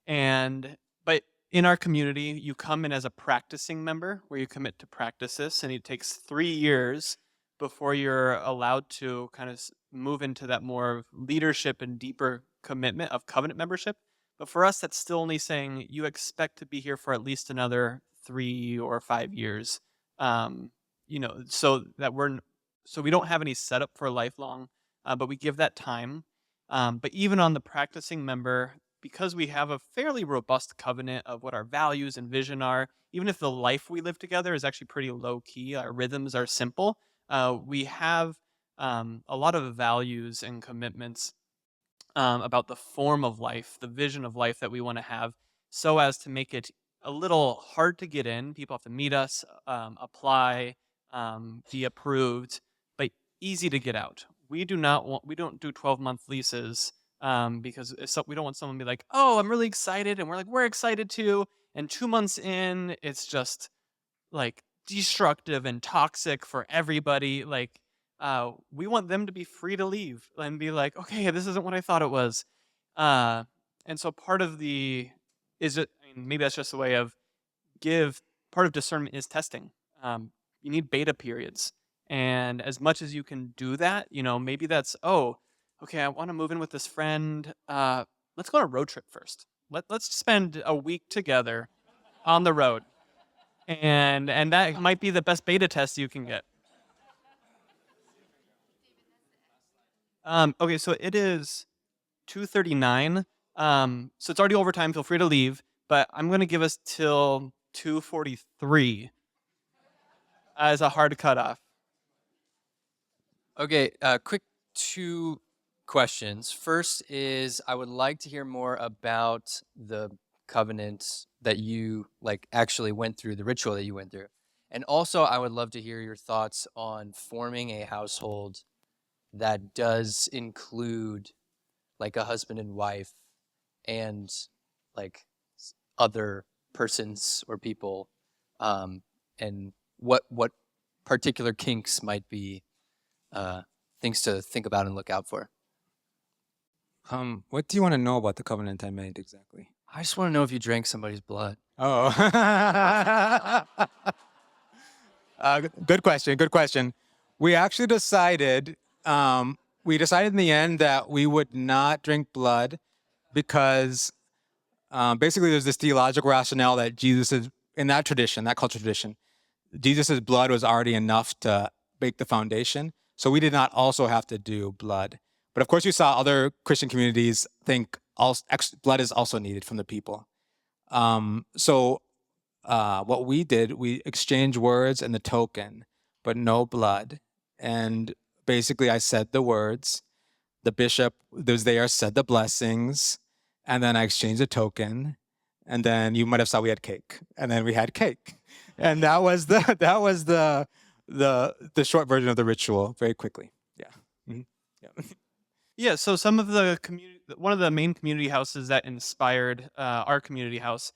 But in our community, you come in as a practicing member where you commit to practice this, and it takes 3 years before you're allowed to kind of move into that more leadership and deeper commitment of covenant membership. But for us, that's still only saying you expect to be here for at least another 3 or 5 years. So that so we don't have any setup for lifelong, but we give that time. But even on the practicing member, because we have a fairly robust covenant of what our values and vision are, even if the life we live together is actually pretty low key, our rhythms are simple, we have a lot of values and commitments about the form of life, the vision of life that we want to have, so as to make it a little hard to get in. People have to meet us, apply, be approved, but easy to get out. We don't do 12-month leases because we don't want someone to be like, oh, I'm really excited, and we're like, we're excited too, and 2 months in, it's just like destructive and toxic for everybody. Like, we want them to be free to leave and be like, okay, this isn't what I thought it was. And so part of maybe that's just a way of part of discernment is testing. You need beta periods. And as much as you can do that, maybe that's, oh, okay, I want to move in with this friend. Let's go on a road trip first. Let's spend a week together on the road. And that might be the best beta test you can get. Okay, so it is 2:39. So it's already overtime. Feel free to leave, but I'm gonna give us till 2:43 as a hard cutoff. Okay, quick 2 questions. First is I would like to hear more about the covenant that you actually went through, the ritual that you went through. And also I would love to hear your thoughts on forming a household that does include a husband and wife and other persons or people, and what particular kinks might be things to think about and look out for. What do you want to know about the covenant I made exactly? I just want to know if you drank somebody's blood. Oh, good question. Good question. We actually decided. We decided in the end that we would not drink blood because basically there's this theological rationale that Jesus is in that tradition, that cultural tradition. Jesus's blood was already enough to break the foundation, so we did not also have to do blood. But of course, you saw other Christian communities think blood is also needed from the people. So what we did, we exchanged words and the token, but no blood. And basically, I said the words. The bishop that was there said the blessings, and then I exchanged a token. And then you might have saw we had cake, and then we had cake, and that was the short version of the ritual. Very quickly, yeah. Mm-hmm. Yeah. Yeah, so some of one of the main community houses that inspired our community house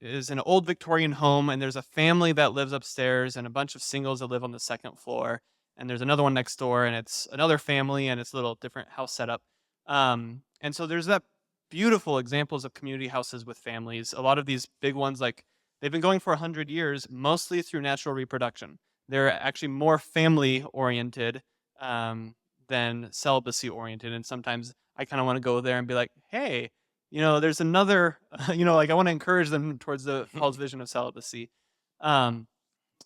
is an old Victorian home, and there's a family that lives upstairs and a bunch of singles that live on the second floor. And there's another one next door, and it's another family, and it's a little different house setup. And so there's that beautiful examples of community houses with families. A lot of these big ones, they've been going for 100 years, mostly through natural reproduction. They're actually more family oriented than celibacy oriented. And sometimes I kind of want to go there and be like, hey, there's another, I want to encourage them towards Paul's vision of celibacy.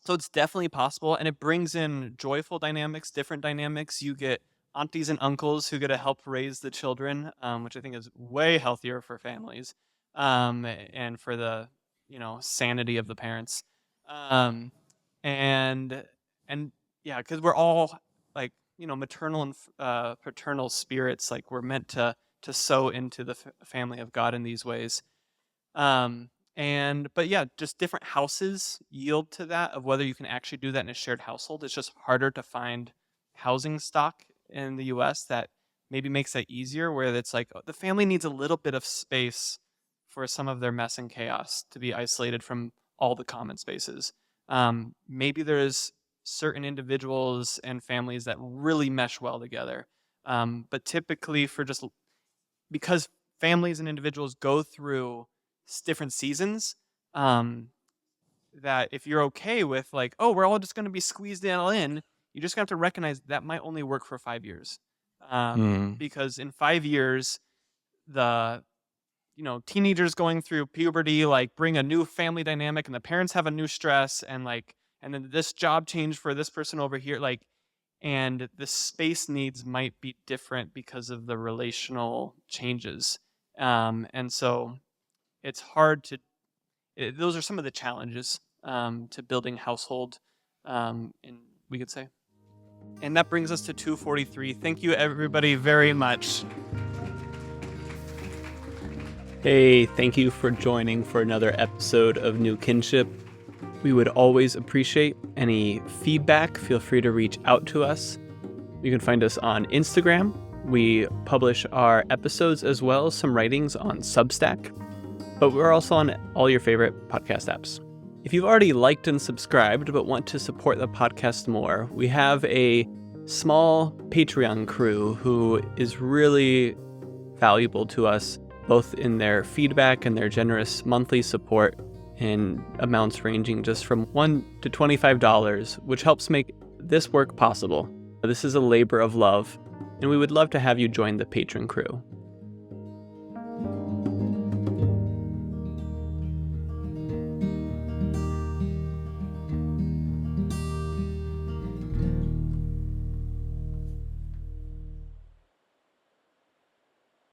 So it's definitely possible, and it brings in joyful dynamics, different dynamics. You get aunties and uncles who get to help raise the children, which I think is way healthier for families, and for the sanity of the parents, and yeah, because we're all maternal and paternal spirits. Like, we're meant to sow into the family of God in these ways. But yeah, just different houses yield to that of whether you can actually do that in a shared household. It's just harder to find housing stock in the US that maybe makes that easier, where it's like the family needs a little bit of space for some of their mess and chaos to be isolated from all the common spaces. Maybe there's certain individuals and families that really mesh well together. But typically because families and individuals go through different seasons, that if you're okay with we're all just going to be squeezed all in, you just have to recognize that might only work for 5 years. Because in 5 years, the teenagers going through puberty, like bring a new family dynamic, and the parents have a new stress, and then this job change for this person over here, and the space needs might be different because of the relational changes. And so it's hard those are some of the challenges to building household, and we could say. And that brings us to 2:43. Thank you, everybody, very much. Hey, thank you for joining for another episode of New Kinship. We would always appreciate any feedback. Feel free to reach out to us. You can find us on Instagram. We publish our episodes as well as some writings on Substack. But we're also on all your favorite podcast apps. If you've already liked and subscribed but want to support the podcast more, we have a small Patreon crew who is really valuable to us, both in their feedback and their generous monthly support in amounts ranging just from $1 to $25, which helps make this work possible. This is a labor of love, and we would love to have you join the patron crew.